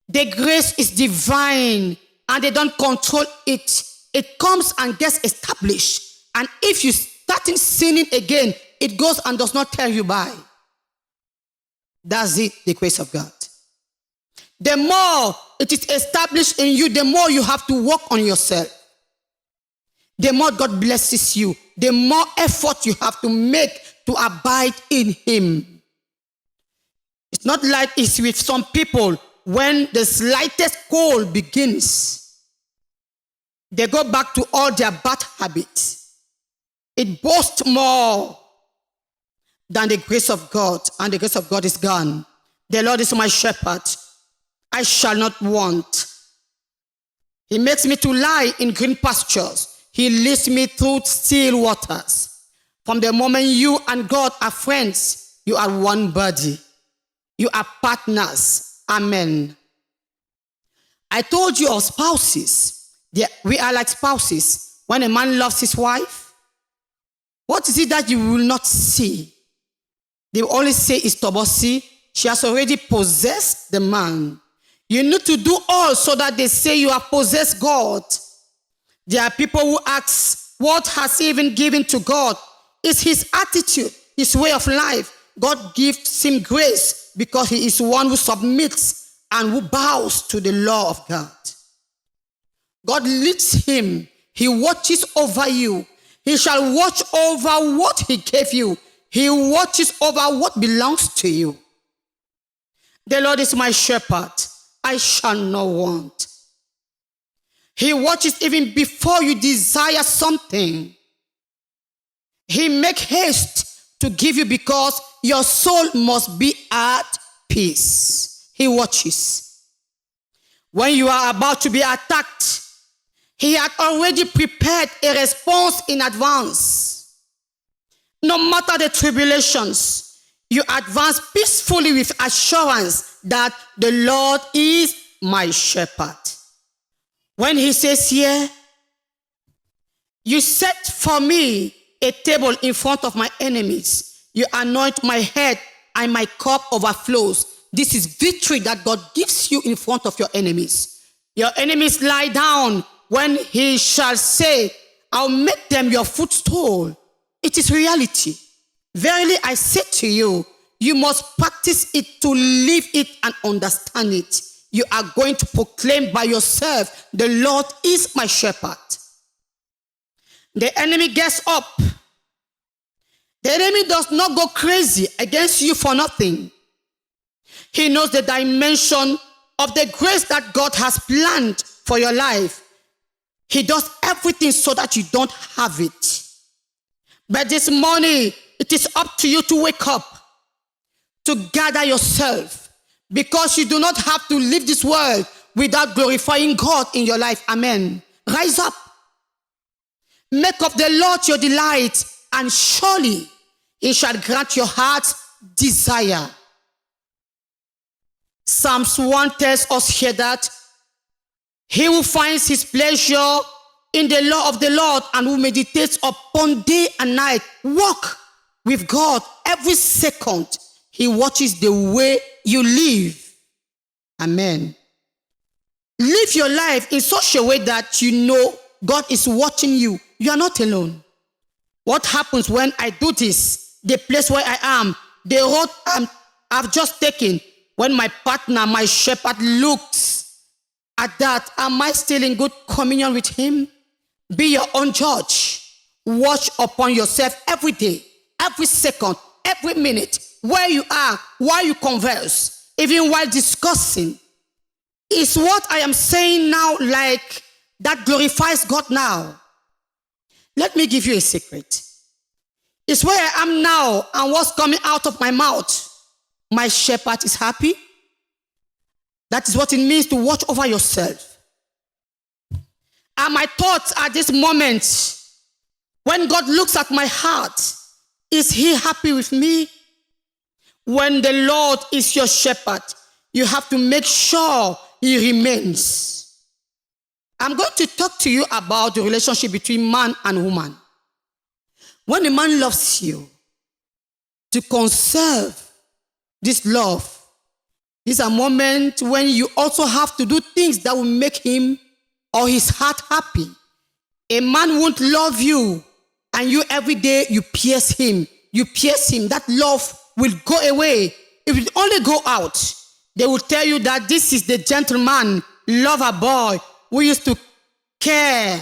The grace is divine and they don't control it. It comes and gets established. And if you start sinning again, it goes and does not tell you bye. That's it, the grace of God. The more it is established in you, the more you have to work on yourself. The more God blesses you, the more effort you have to make to abide in him. It's not like it's with some people. When the slightest cold begins, they go back to all their bad habits. It boasts more than the grace of God, and the grace of God is gone. The Lord is my shepherd. I shall not want. He makes me to lie in green pastures. He leads me through still waters. From the moment you and God are friends, you are one body. You are partners. Amen. I told you of spouses. We are like spouses. When a man loves his wife, what is it that you will not see? They will only say it's Tobosi. She has already possessed the man. You need to do all so that they say you have possessed God. There are people who ask, what has he even given to God? It's his attitude, his way of life. God gives him grace because he is one who submits and who bows to the law of God. God leads him. He watches over you. He shall watch over what he gave you. He watches over what belongs to you. The Lord is my shepherd. I shall not want. He watches even before you desire something. He makes haste to give you because your soul must be at peace. He watches. When you are about to be attacked, he had already prepared a response in advance. No matter the tribulations, you advance peacefully with assurance that the Lord is my shepherd. When he says here, you set for me a table in front of my enemies. You anoint my head and my cup overflows. This is victory that God gives you in front of your enemies. Your enemies lie down when he shall say, I'll make them your footstool. It is reality. Verily I say to you, you must practice it to live it and understand it. You are going to proclaim by yourself, the Lord is my shepherd. The enemy gets up. The enemy does not go crazy against you for nothing. He knows the dimension of the grace that God has planned for your life. He does everything so that you don't have it. But this morning, it is up to you to wake up, to gather yourself, because you do not have to leave this world without glorifying God in your life. Amen. Rise up. Make of the Lord your delight, and surely he shall grant your heart's desire. Psalms 1 tells us here that he who finds his pleasure in the law of the Lord and who meditates upon day and night, walk with God every second. He watches the way you live. Amen. Live your life in such a way that you know God is watching you. You are not alone. What happens when I do this? The place where I am, the road I've just taken, when my partner, my shepherd looks at that, am I still in good communion with him? Be your own judge. Watch upon yourself every day, every second, every minute, where you are, while you converse, even while discussing. Is what I am saying now like that glorifies God now? Let me give you a secret. It's where I am now and what's coming out of my mouth. My shepherd is happy. That is what it means to watch over yourself. And my thoughts at this moment, when God looks at my heart, is he happy with me? When the Lord is your shepherd, you have to make sure he remains. I'm going to talk to you about the relationship between man and woman. When a man loves you, to conserve this love, is a moment when you also have to do things that will make him or his heart happy. A man won't love you and you every day you pierce him. You pierce him. That love will go away. It will only go out. They will tell you that this is the gentleman, lover boy who used to care.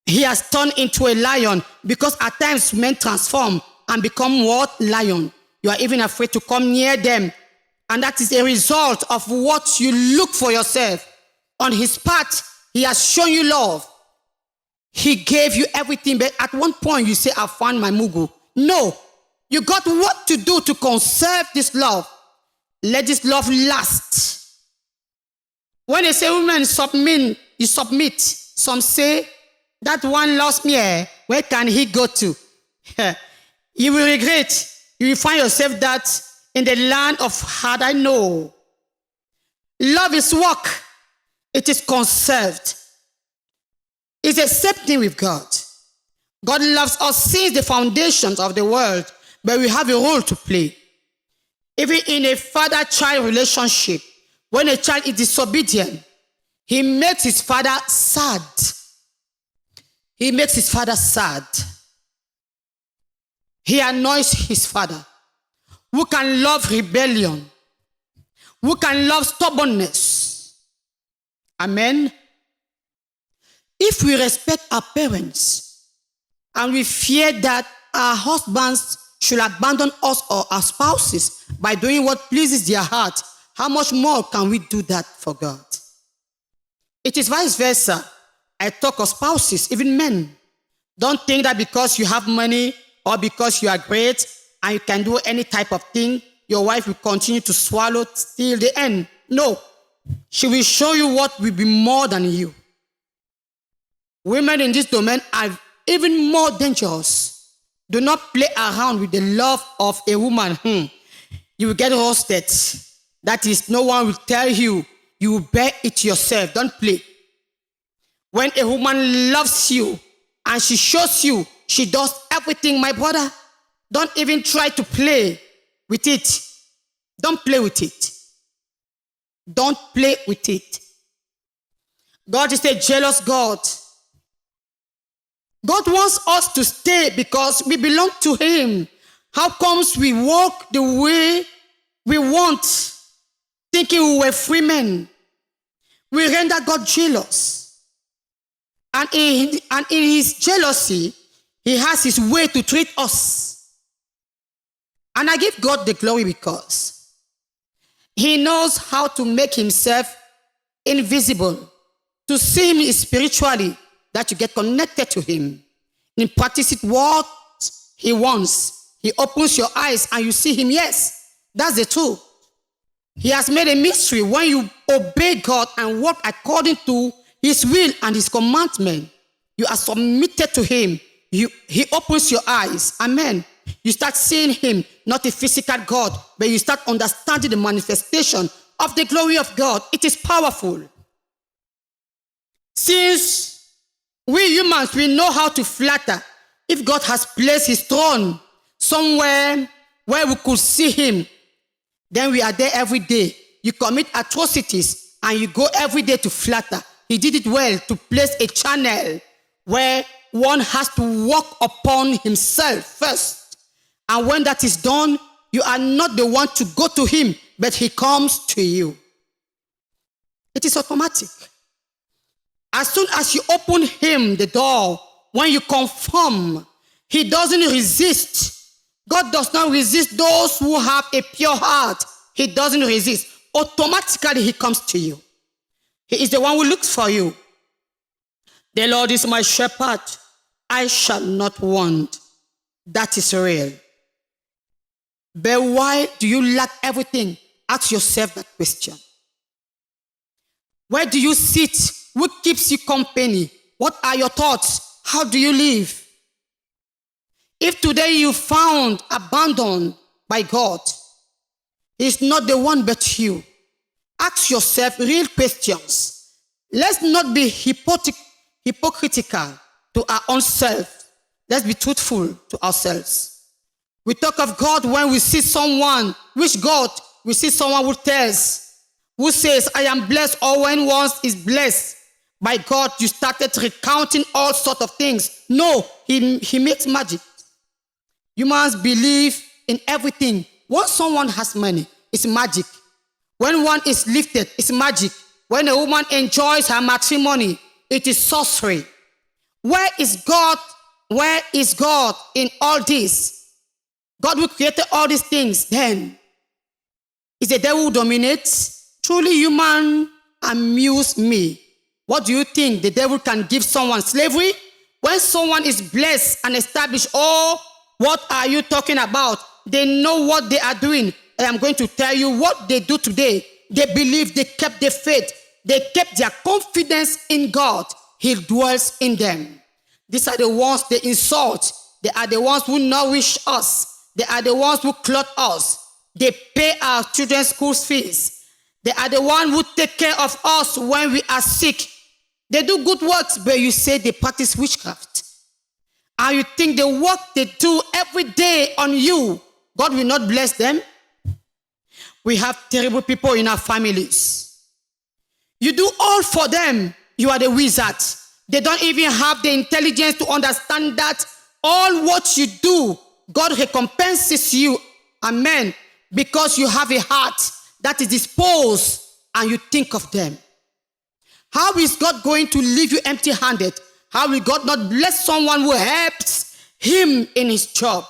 He has turned into a lion, because at times men transform and become what? Lion. You are even afraid to come near them. And that is a result of what you look for yourself. On his part, he has shown you love. He gave you everything, but at one point you say, I found my mugu. No, you got what to do to conserve this love. Let this love last. When they say women submit, you submit. Some say, that one lost me. Where can he go to? You will regret. You will find yourself that in the land of had I know. Love is work. It is conserved. It's the same thing with God. God loves us since the foundations of the world, but we have a role to play. Even in a father-child relationship, when a child is disobedient, he makes his father sad. He makes his father sad. He annoys his father. Who can love rebellion? Who can love stubbornness? Amen. If we respect our parents and we fear that our husbands should abandon us or our spouses by doing what pleases their heart, how much more can we do that for God? It is vice versa. I talk of spouses, even men. Don't think that because you have money or because you are great and you can do any type of thing, your wife will continue to swallow till the end. No. She will show you what will be more than you. Women in this domain are even more dangerous. Do not play around with the love of a woman. You will get roasted. That is, no one will tell you. You will bear it yourself. Don't play. When a woman loves you and she shows you, she does everything, my brother. Don't even try to play with it. Don't play with it. Don't play with it. God is a jealous God. God wants us to stay because we belong to Him. How comes we walk the way we want, thinking we were free men? We render God jealous. And in His jealousy, He has His way to treat us. And I give God the glory because He knows how to make Himself invisible. To see Him spiritually, that you get connected to Him. In practice it what He wants. He opens your eyes and you see Him. Yes, that's the truth. He has made a mystery. When you obey God and walk according to His will and His commandment, you are submitted to Him. He opens your eyes. Amen. You start seeing Him, not a physical God, but you start understanding the manifestation of the glory of God. It is powerful. Since we humans, we know how to flatter. If God has placed His throne somewhere where we could see Him, then we are there every day. You commit atrocities and you go every day to flatter. He did it well to place a channel where one has to walk upon himself first. And when that is done, you are not the one to go to Him, but He comes to you. It is automatic. As soon as you open Him the door, when you conform, He doesn't resist. God does not resist those who have a pure heart. He doesn't resist. Automatically He comes to you. He is the one who looks for you. The Lord is my shepherd. I shall not want. That is real. But why do you lack everything? Ask yourself that question. Where do you sit? Who keeps you company? What are your thoughts? How do you live? If today you found abandoned by God, He's not the one but you. Ask yourself real questions. Let's not be hypocritical to our own self. Let's be truthful to ourselves. We talk of God when we see someone. Which God? We see someone who tells, who says, I am blessed, or when one is blessed by God, you started recounting all sorts of things. No, he makes magic. You must believe in everything. Once someone has money, it's magic. When one is lifted, it's magic. When a woman enjoys her matrimony, it is sorcery. Where is God? Where is God in all this? God who created all these things, then is the devil who dominates? Truly human amuse me. What do you think? The devil can give someone slavery? When someone is blessed and established, oh, what are you talking about? They know what they are doing. I am going to tell you what they do today. They believe, they kept their faith. They kept their confidence in God. He dwells in them. These are the ones they insult. They are the ones who nourish us. They are the ones who clothe us. They pay our children's school fees. They are the ones who take care of us when we are sick. They do good works, but you say they practice witchcraft. And you think the work they do every day on you, God will not bless them? We have terrible people in our families. You do all for them. You are the wizard. They don't even have the intelligence to understand that all what you do, God recompenses you. Amen. Because you have a heart that is disposed and you think of them. How is God going to leave you empty-handed? How will God not bless someone who helps him in his job?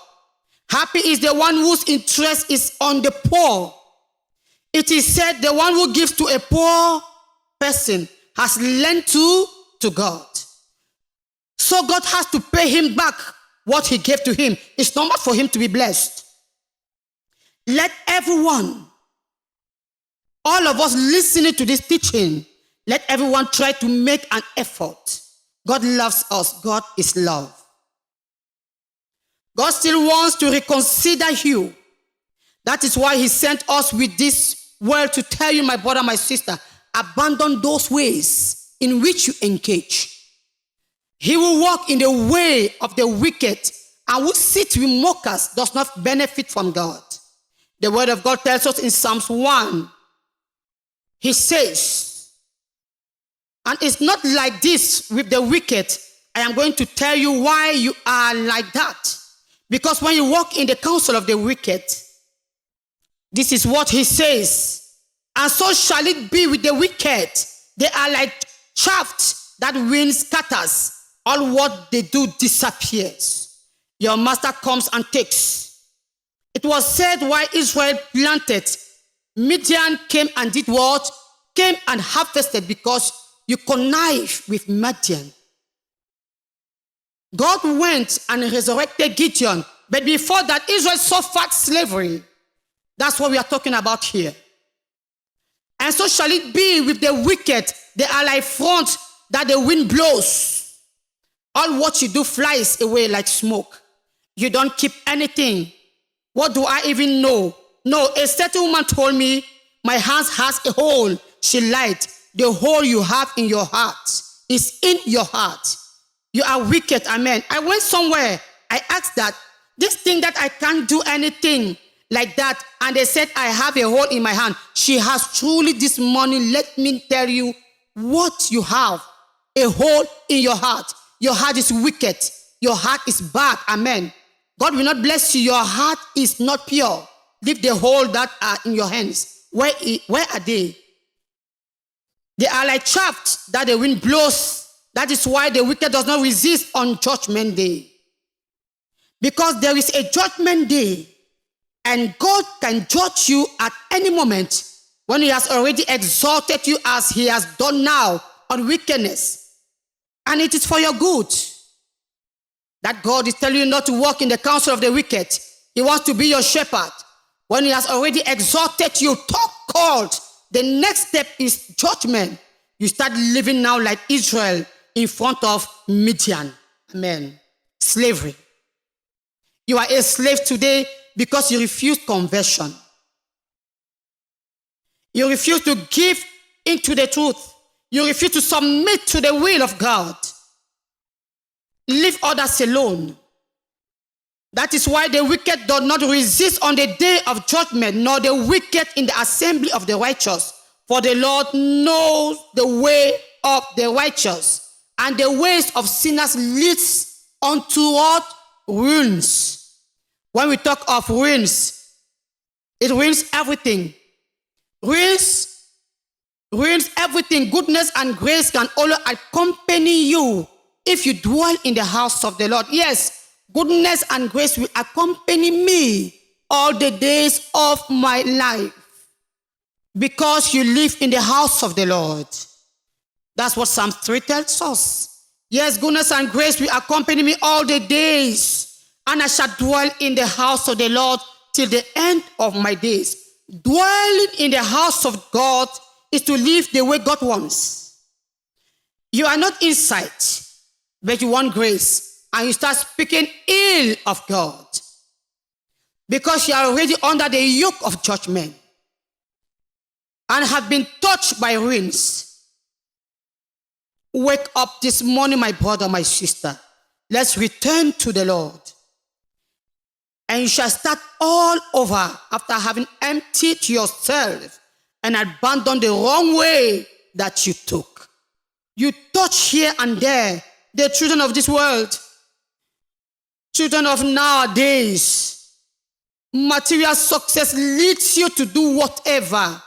Happy is the one whose interest is on the poor. It is said the one who gives to a poor person has lent to God. So God has to pay him back what he gave to him. It's normal for him to be blessed. Let everyone, all of us listening to this teaching, let everyone try to make an effort. God loves us. God is love. God still wants to reconsider you. That is why he sent us with this word to tell you, my brother, my sister, abandon those ways in which you engage. He will walk in the way of the wicked, and who sit with mockers does not benefit from God. The word of God tells us in Psalms 1, he says, and it's not like this with the wicked. I am going to tell you why you are like that. Because when you walk in the counsel of the wicked, this is what he says. And so shall it be with the wicked. They are like chaff that wind scatters. All what they do disappears. Your master comes and takes. It was said while Israel planted, Midian came and did what? Came and harvested because you connive with Midian. God went and resurrected Gideon. But before that, Israel suffered slavery. That's what we are talking about here. And so shall it be with the wicked. They are like fronts that the wind blows. All what you do flies away like smoke. You don't keep anything. What do I even know? No, a certain woman told me, my hands has a hole. She lied. The hole you have in your heart is in your heart. You are wicked, amen. I went somewhere. I asked that, this thing that I can't do anything like that, and they said I have a hole in my hand. She has truly this morning, let me tell you what you have. A hole in your heart. Your heart is wicked. Your heart is bad, amen. God will not bless you. Your heart is not pure. Leave the hole that are in your hands. Where are they? They are like chaff that the wind blows. That is why the wicked does not resist on judgment day. Because there is a judgment day, and God can judge you at any moment when he has already exalted you as he has done now on wickedness. And it is for your good. That God is telling you not to walk in the counsel of the wicked. He wants to be your shepherd. When he has already exalted you, talk called, the next step is judgment. You start living now like Israel in front of Midian. Amen. Slavery. You are a slave today because you refuse conversion. You refuse to give into the truth. You refuse to submit to the will of God. Leave others alone. That is why the wicked do not resist on the day of judgment, nor the wicked in the assembly of the righteous. For the Lord knows the way of the righteous, and the ways of sinners leads unto what? Ruins. When we talk of ruins, it ruins everything. Ruins everything. Goodness and grace can only accompany you if you dwell in the house of the Lord. Yes, goodness and grace will accompany me all the days of my life because you live in the house of the Lord. That's what Psalm 3 tells us. Yes, goodness and grace will accompany me all the days, and I shall dwell in the house of the Lord till the end of my days. Dwelling in the house of God is to live the way God wants. You are not inside, but you want grace, and you start speaking ill of God because you are already under the yoke of judgment and have been touched by ruins. Wake up this morning, my brother, my sister. Let's return to the Lord. And you shall start all over after having emptied yourself and abandoned the wrong way that you took. You touch here and there the children of this world, children of nowadays. Material success leads you to do whatever,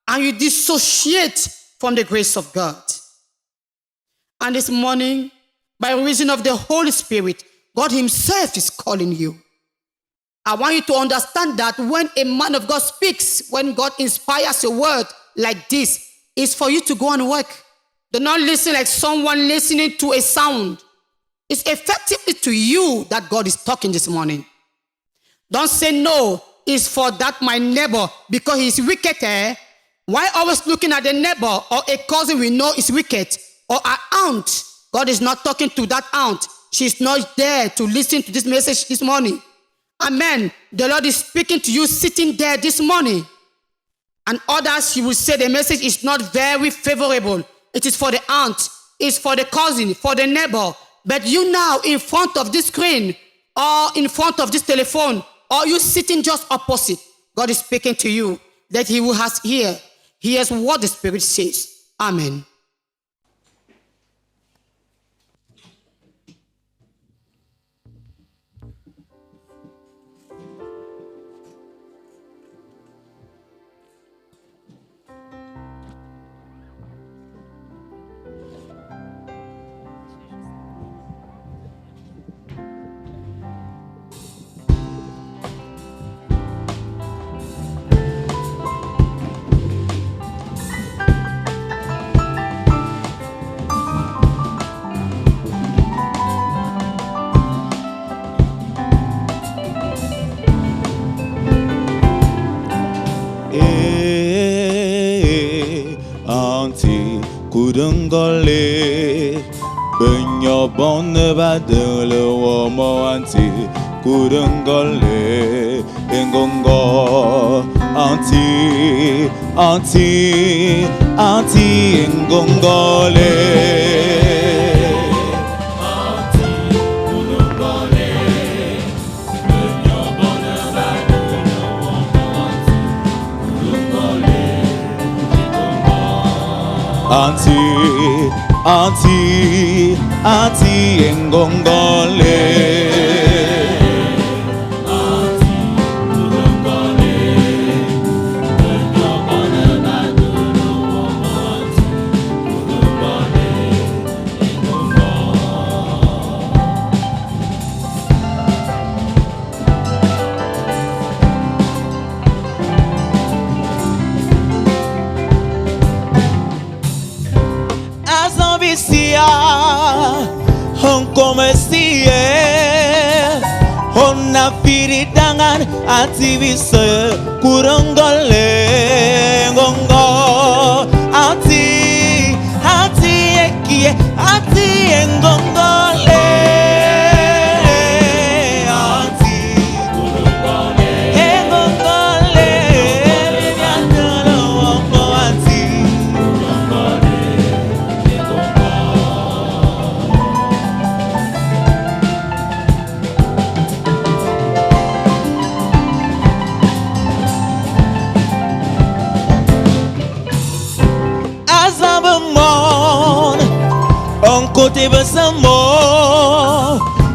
and you dissociate from the grace of God. And this morning, by reason of the Holy Spirit, God himself is calling you. I want you to understand that when a man of God speaks, when God inspires a word like this, it's for you to go and work. Do not listen like someone listening to a sound. It's effectively to you that God is talking this morning. Don't say no, it's for that my neighbor because he's wicked. Why always looking at the neighbor or a cousin we know is wicked or our aunt? God is not talking to that aunt. she's not there to listen to this message this morning. Amen. The Lord is speaking to you sitting there this morning. And others, you will say the message is not very favorable. It is for the aunt, it's for the cousin, for the neighbor. But you now in front of this screen or in front of this telephone or you sitting just opposite, God is speaking to you that he will hears what the Spirit says. Amen. Anti kudungole benyo bonne badele womo anti kudungole engongo anti engongole Auntie engongole Hong Komesie Honna firidangan Ativise kurongole Ngongo Ati ekie Ati engongole Ati kurongole Engongole Viviandolo wongo Ati kurongole Côté besamo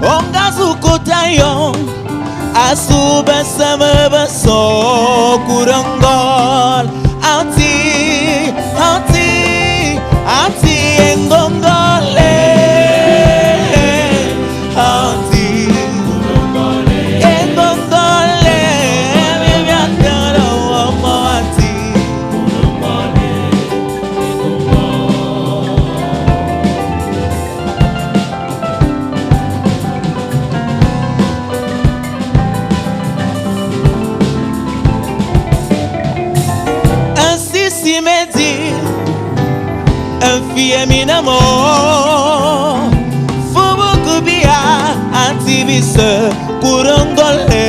on gazu kotayon asu besame beso kurangol anti engongole anti engongole viviandolo omo anti Fie min amor Fubu kubia Antivise kurongole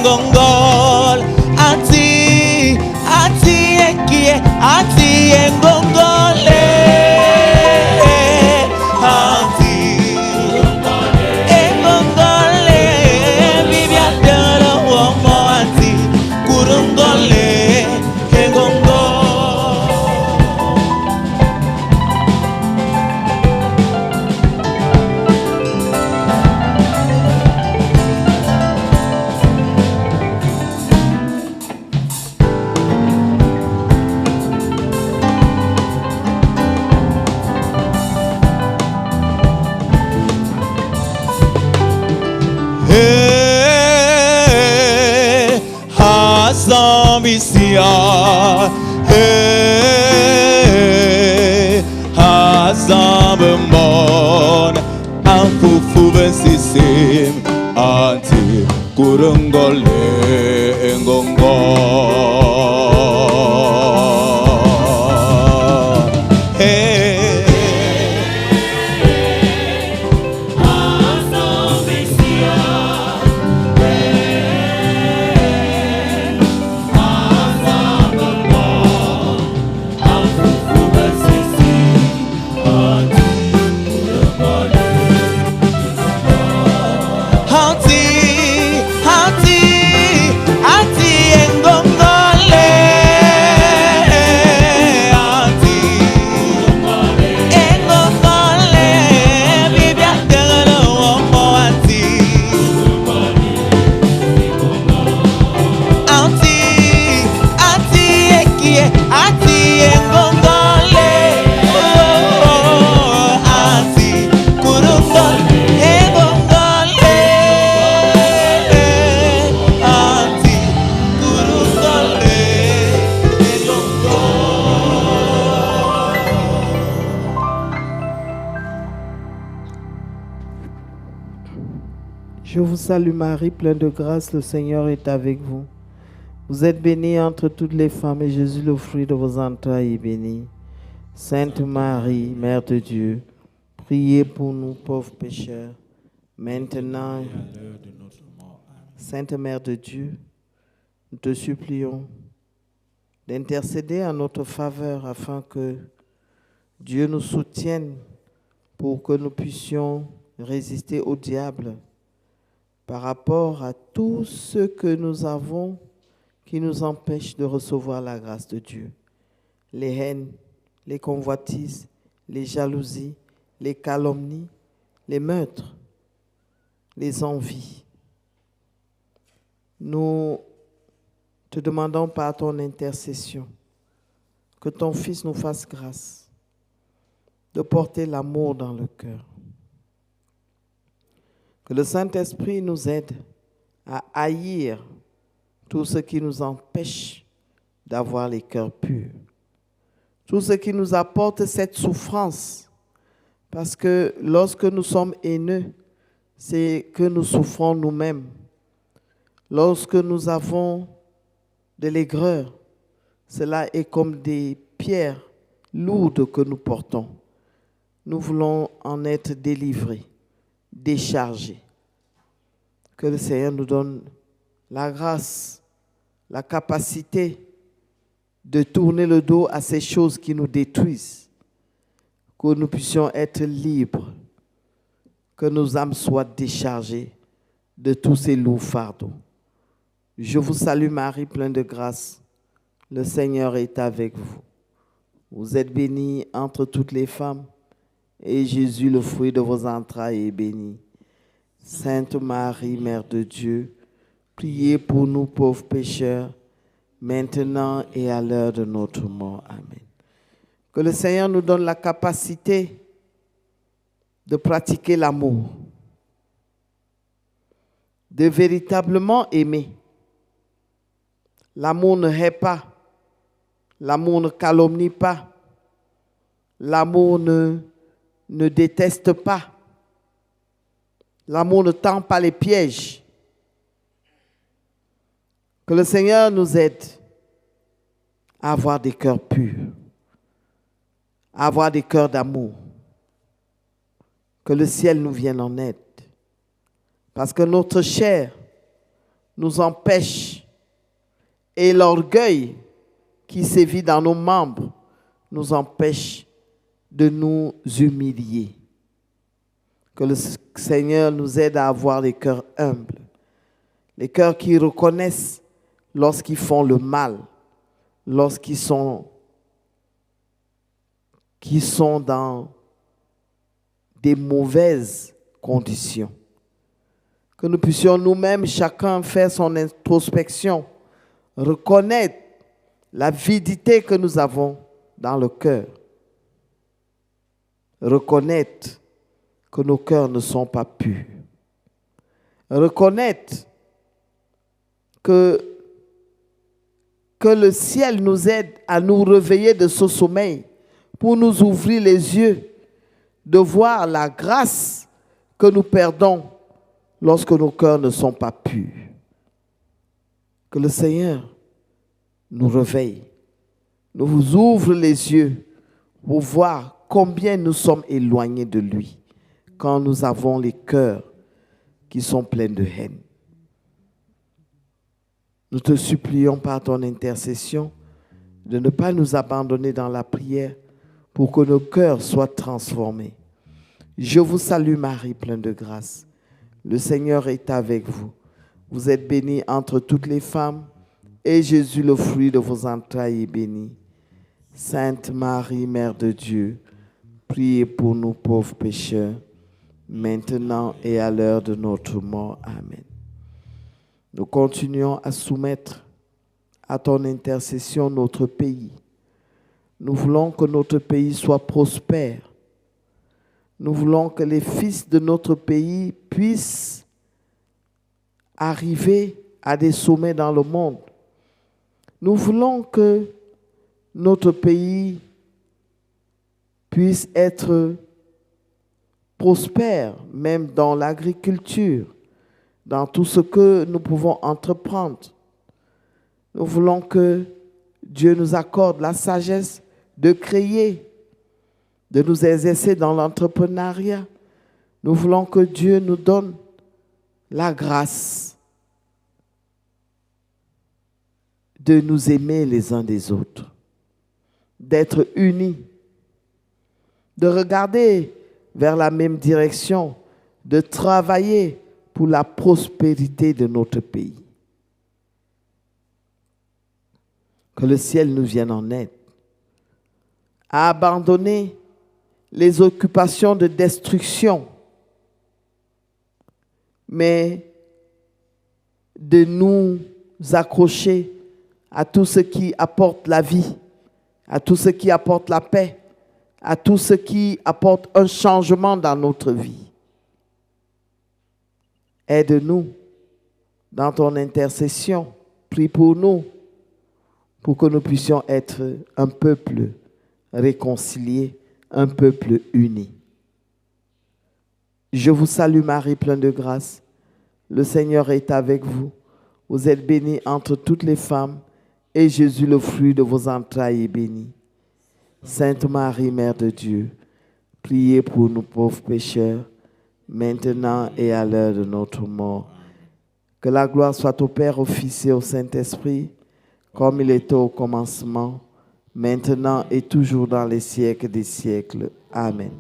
Ngongol Ati ekie Ati engongole Ati engongole Viviandolo womo Ati kurongole Engongole Hazambisia Hazambemon Amfufu besisim Anti kurungole engongo Je vous salue Marie, pleine de grâce, le Seigneur est avec vous. Vous êtes bénie entre toutes les femmes et Jésus, le fruit de vos entrailles, est béni. Sainte Marie, Mère de Dieu, priez pour nous pauvres pécheurs, maintenant et à l'heure de notre mort. Amen. Sainte Mère de Dieu, nous te supplions d'intercéder en notre faveur afin que Dieu nous soutienne pour que nous puissions résister au diable par rapport à tout ce que nous avons qui nous empêche de recevoir la grâce de Dieu. Les haines, les convoitises, les jalousies, les calomnies, les meurtres, les envies. Nous te demandons par ton intercession que ton Fils nous fasse grâce de porter l'amour dans le cœur. Que le Saint-Esprit nous aide à haïr tout ce qui nous empêche d'avoir les cœurs purs. Tout ce qui nous apporte cette souffrance. Parce que lorsque nous sommes haineux, c'est que nous souffrons nous-mêmes. Lorsque nous avons de l'aigreur, cela est comme des pierres lourdes que nous portons. Nous voulons en être délivrés, déchargés. Que le Seigneur nous donne la grâce, la capacité de tourner le dos à ces choses qui nous détruisent. Que nous puissions être libres, que nos âmes soient déchargées de tous ces lourds fardeaux. Je vous salue Marie, pleine de grâce. Le Seigneur est avec vous. Vous êtes bénie entre toutes les femmes, et Jésus, le fruit de vos entrailles, est béni. Sainte Marie, Mère de Dieu, priez pour nous pauvres pécheurs, maintenant et à l'heure de notre mort. Amen. Que le Seigneur nous donne la capacité de pratiquer l'amour, de véritablement aimer. L'amour ne hait pas, l'amour ne calomnie pas, l'amour ne déteste pas, l'amour ne tend pas les pièges. Que le Seigneur nous aide à avoir des cœurs purs, à avoir des cœurs d'amour. Que le ciel nous vienne en aide. Parce que notre chair nous empêche et l'orgueil qui sévit dans nos membres nous empêche de nous humilier. Que le Seigneur nous aide à avoir les cœurs humbles, les cœurs qui reconnaissent lorsqu'ils font le mal, lorsqu'ils sont dans des mauvaises conditions. Que nous puissions nous-mêmes, chacun faire son introspection, reconnaître l'avidité que nous avons dans le cœur, reconnaître que nos cœurs ne sont pas purs, reconnaître que le ciel nous aide à nous réveiller de ce sommeil pour nous ouvrir les yeux, de voir la grâce que nous perdons lorsque nos cœurs ne sont pas purs. Que le Seigneur nous réveille, nous ouvre les yeux pour voir combien nous sommes éloignés de lui quand nous avons les cœurs qui sont pleins de haine. Nous te supplions par ton intercession de ne pas nous abandonner dans la prière pour que nos cœurs soient transformés. Je vous salue Marie, pleine de grâce. Le Seigneur est avec vous. Vous êtes bénie entre toutes les femmes, et Jésus, le fruit de vos entrailles, est béni. Sainte Marie, Mère de Dieu, priez pour nous pauvres pécheurs, maintenant et à l'heure de notre mort. Amen. Nous continuons à soumettre à ton intercession notre pays. Nous voulons que notre pays soit prospère. Nous voulons que les fils de notre pays puissent arriver à des sommets dans le monde. Nous voulons que notre pays puisse être prospère, même dans l'agriculture. dans tout ce que nous pouvons entreprendre. Nous voulons que Dieu nous accorde la sagesse de créer, de nous exercer dans l'entrepreneuriat. Nous voulons que Dieu nous donne la grâce de nous aimer les uns des autres, d'être unis, de regarder vers la même direction, de travailler pour la prospérité de notre pays. Que le ciel nous vienne en aide, à abandonner les occupations de destruction, mais de nous accrocher à tout ce qui apporte la vie, à tout ce qui apporte la paix, à tout ce qui apporte un changement dans notre vie. Aide-nous dans ton intercession. Prie pour nous, pour que nous puissions être un peuple réconcilié, un peuple uni. Je vous salue Marie, pleine de grâce. Le Seigneur est avec vous. Vous êtes bénie entre toutes les femmes, et Jésus, le fruit de vos entrailles, est béni. Sainte Marie, Mère de Dieu, priez pour nous pauvres pécheurs, maintenant et à l'heure de notre mort. Que la gloire soit au Père, au Fils et au Saint-Esprit, comme il était au commencement, maintenant et toujours dans les siècles des siècles. Amen.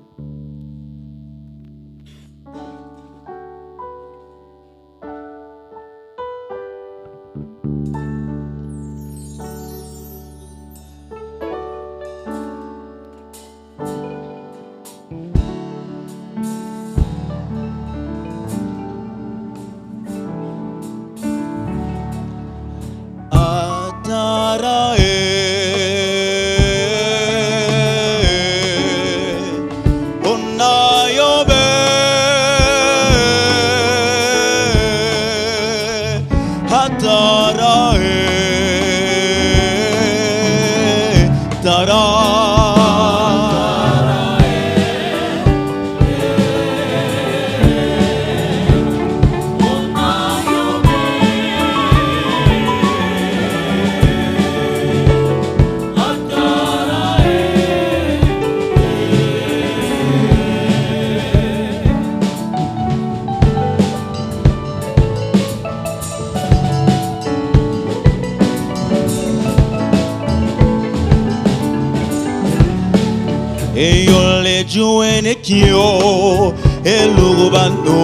Kio elurubano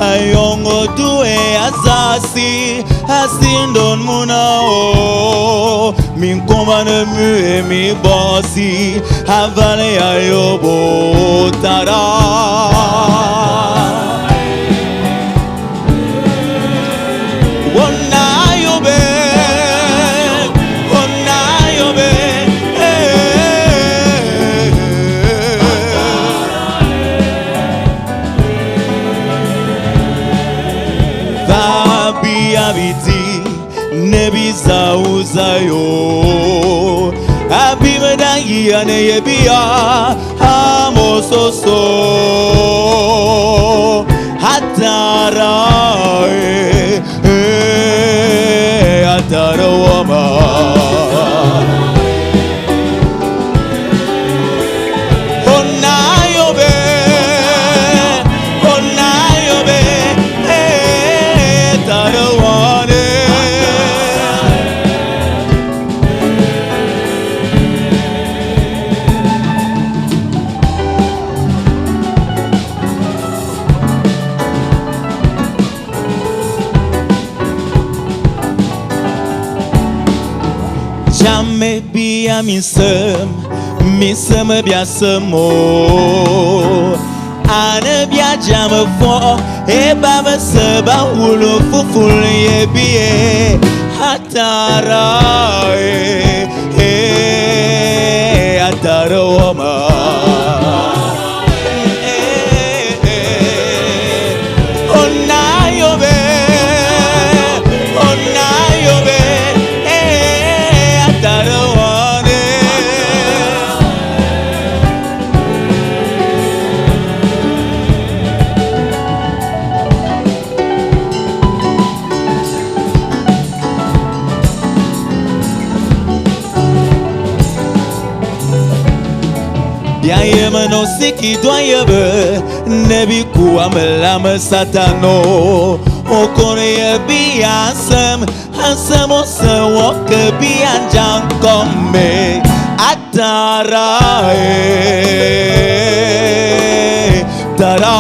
ayongo tuwe azasi asindon munao minkomba ne mue mi bosi avale ayobo tara Nebisa uzayo abimedangi aneyebia amososo hatara hatara wama Jamais bien misem bien semo ane bien jamais fort et baba seba wulu fuful ye bie hatara hatara wama ya yemano siki doyebe nebi kuamelame satano okone yebi ansem se woke bi anjan komme atara tara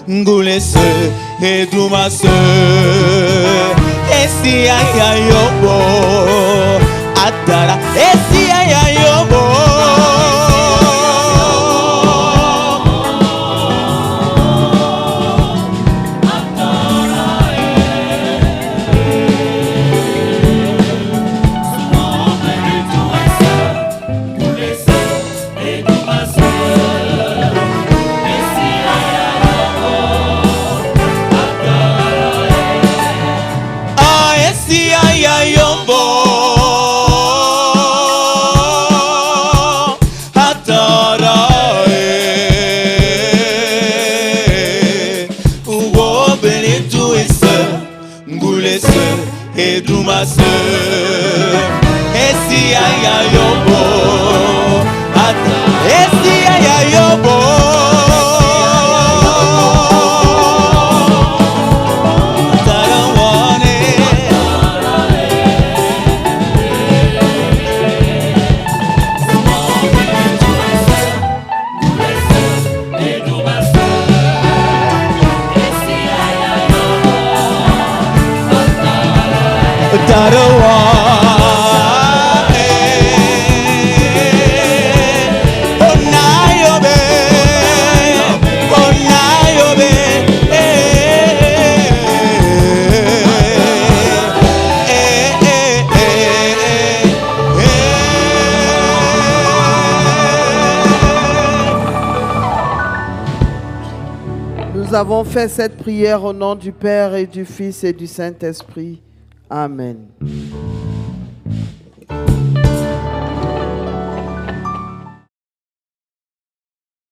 Ngulese edumase esi aya yobo atara esi aya yobo Edumase esi aya yobo ata esi aya yobo tarawane Nous avons fait cette prière au nom du Père et du Fils et du Saint-Esprit. Amen.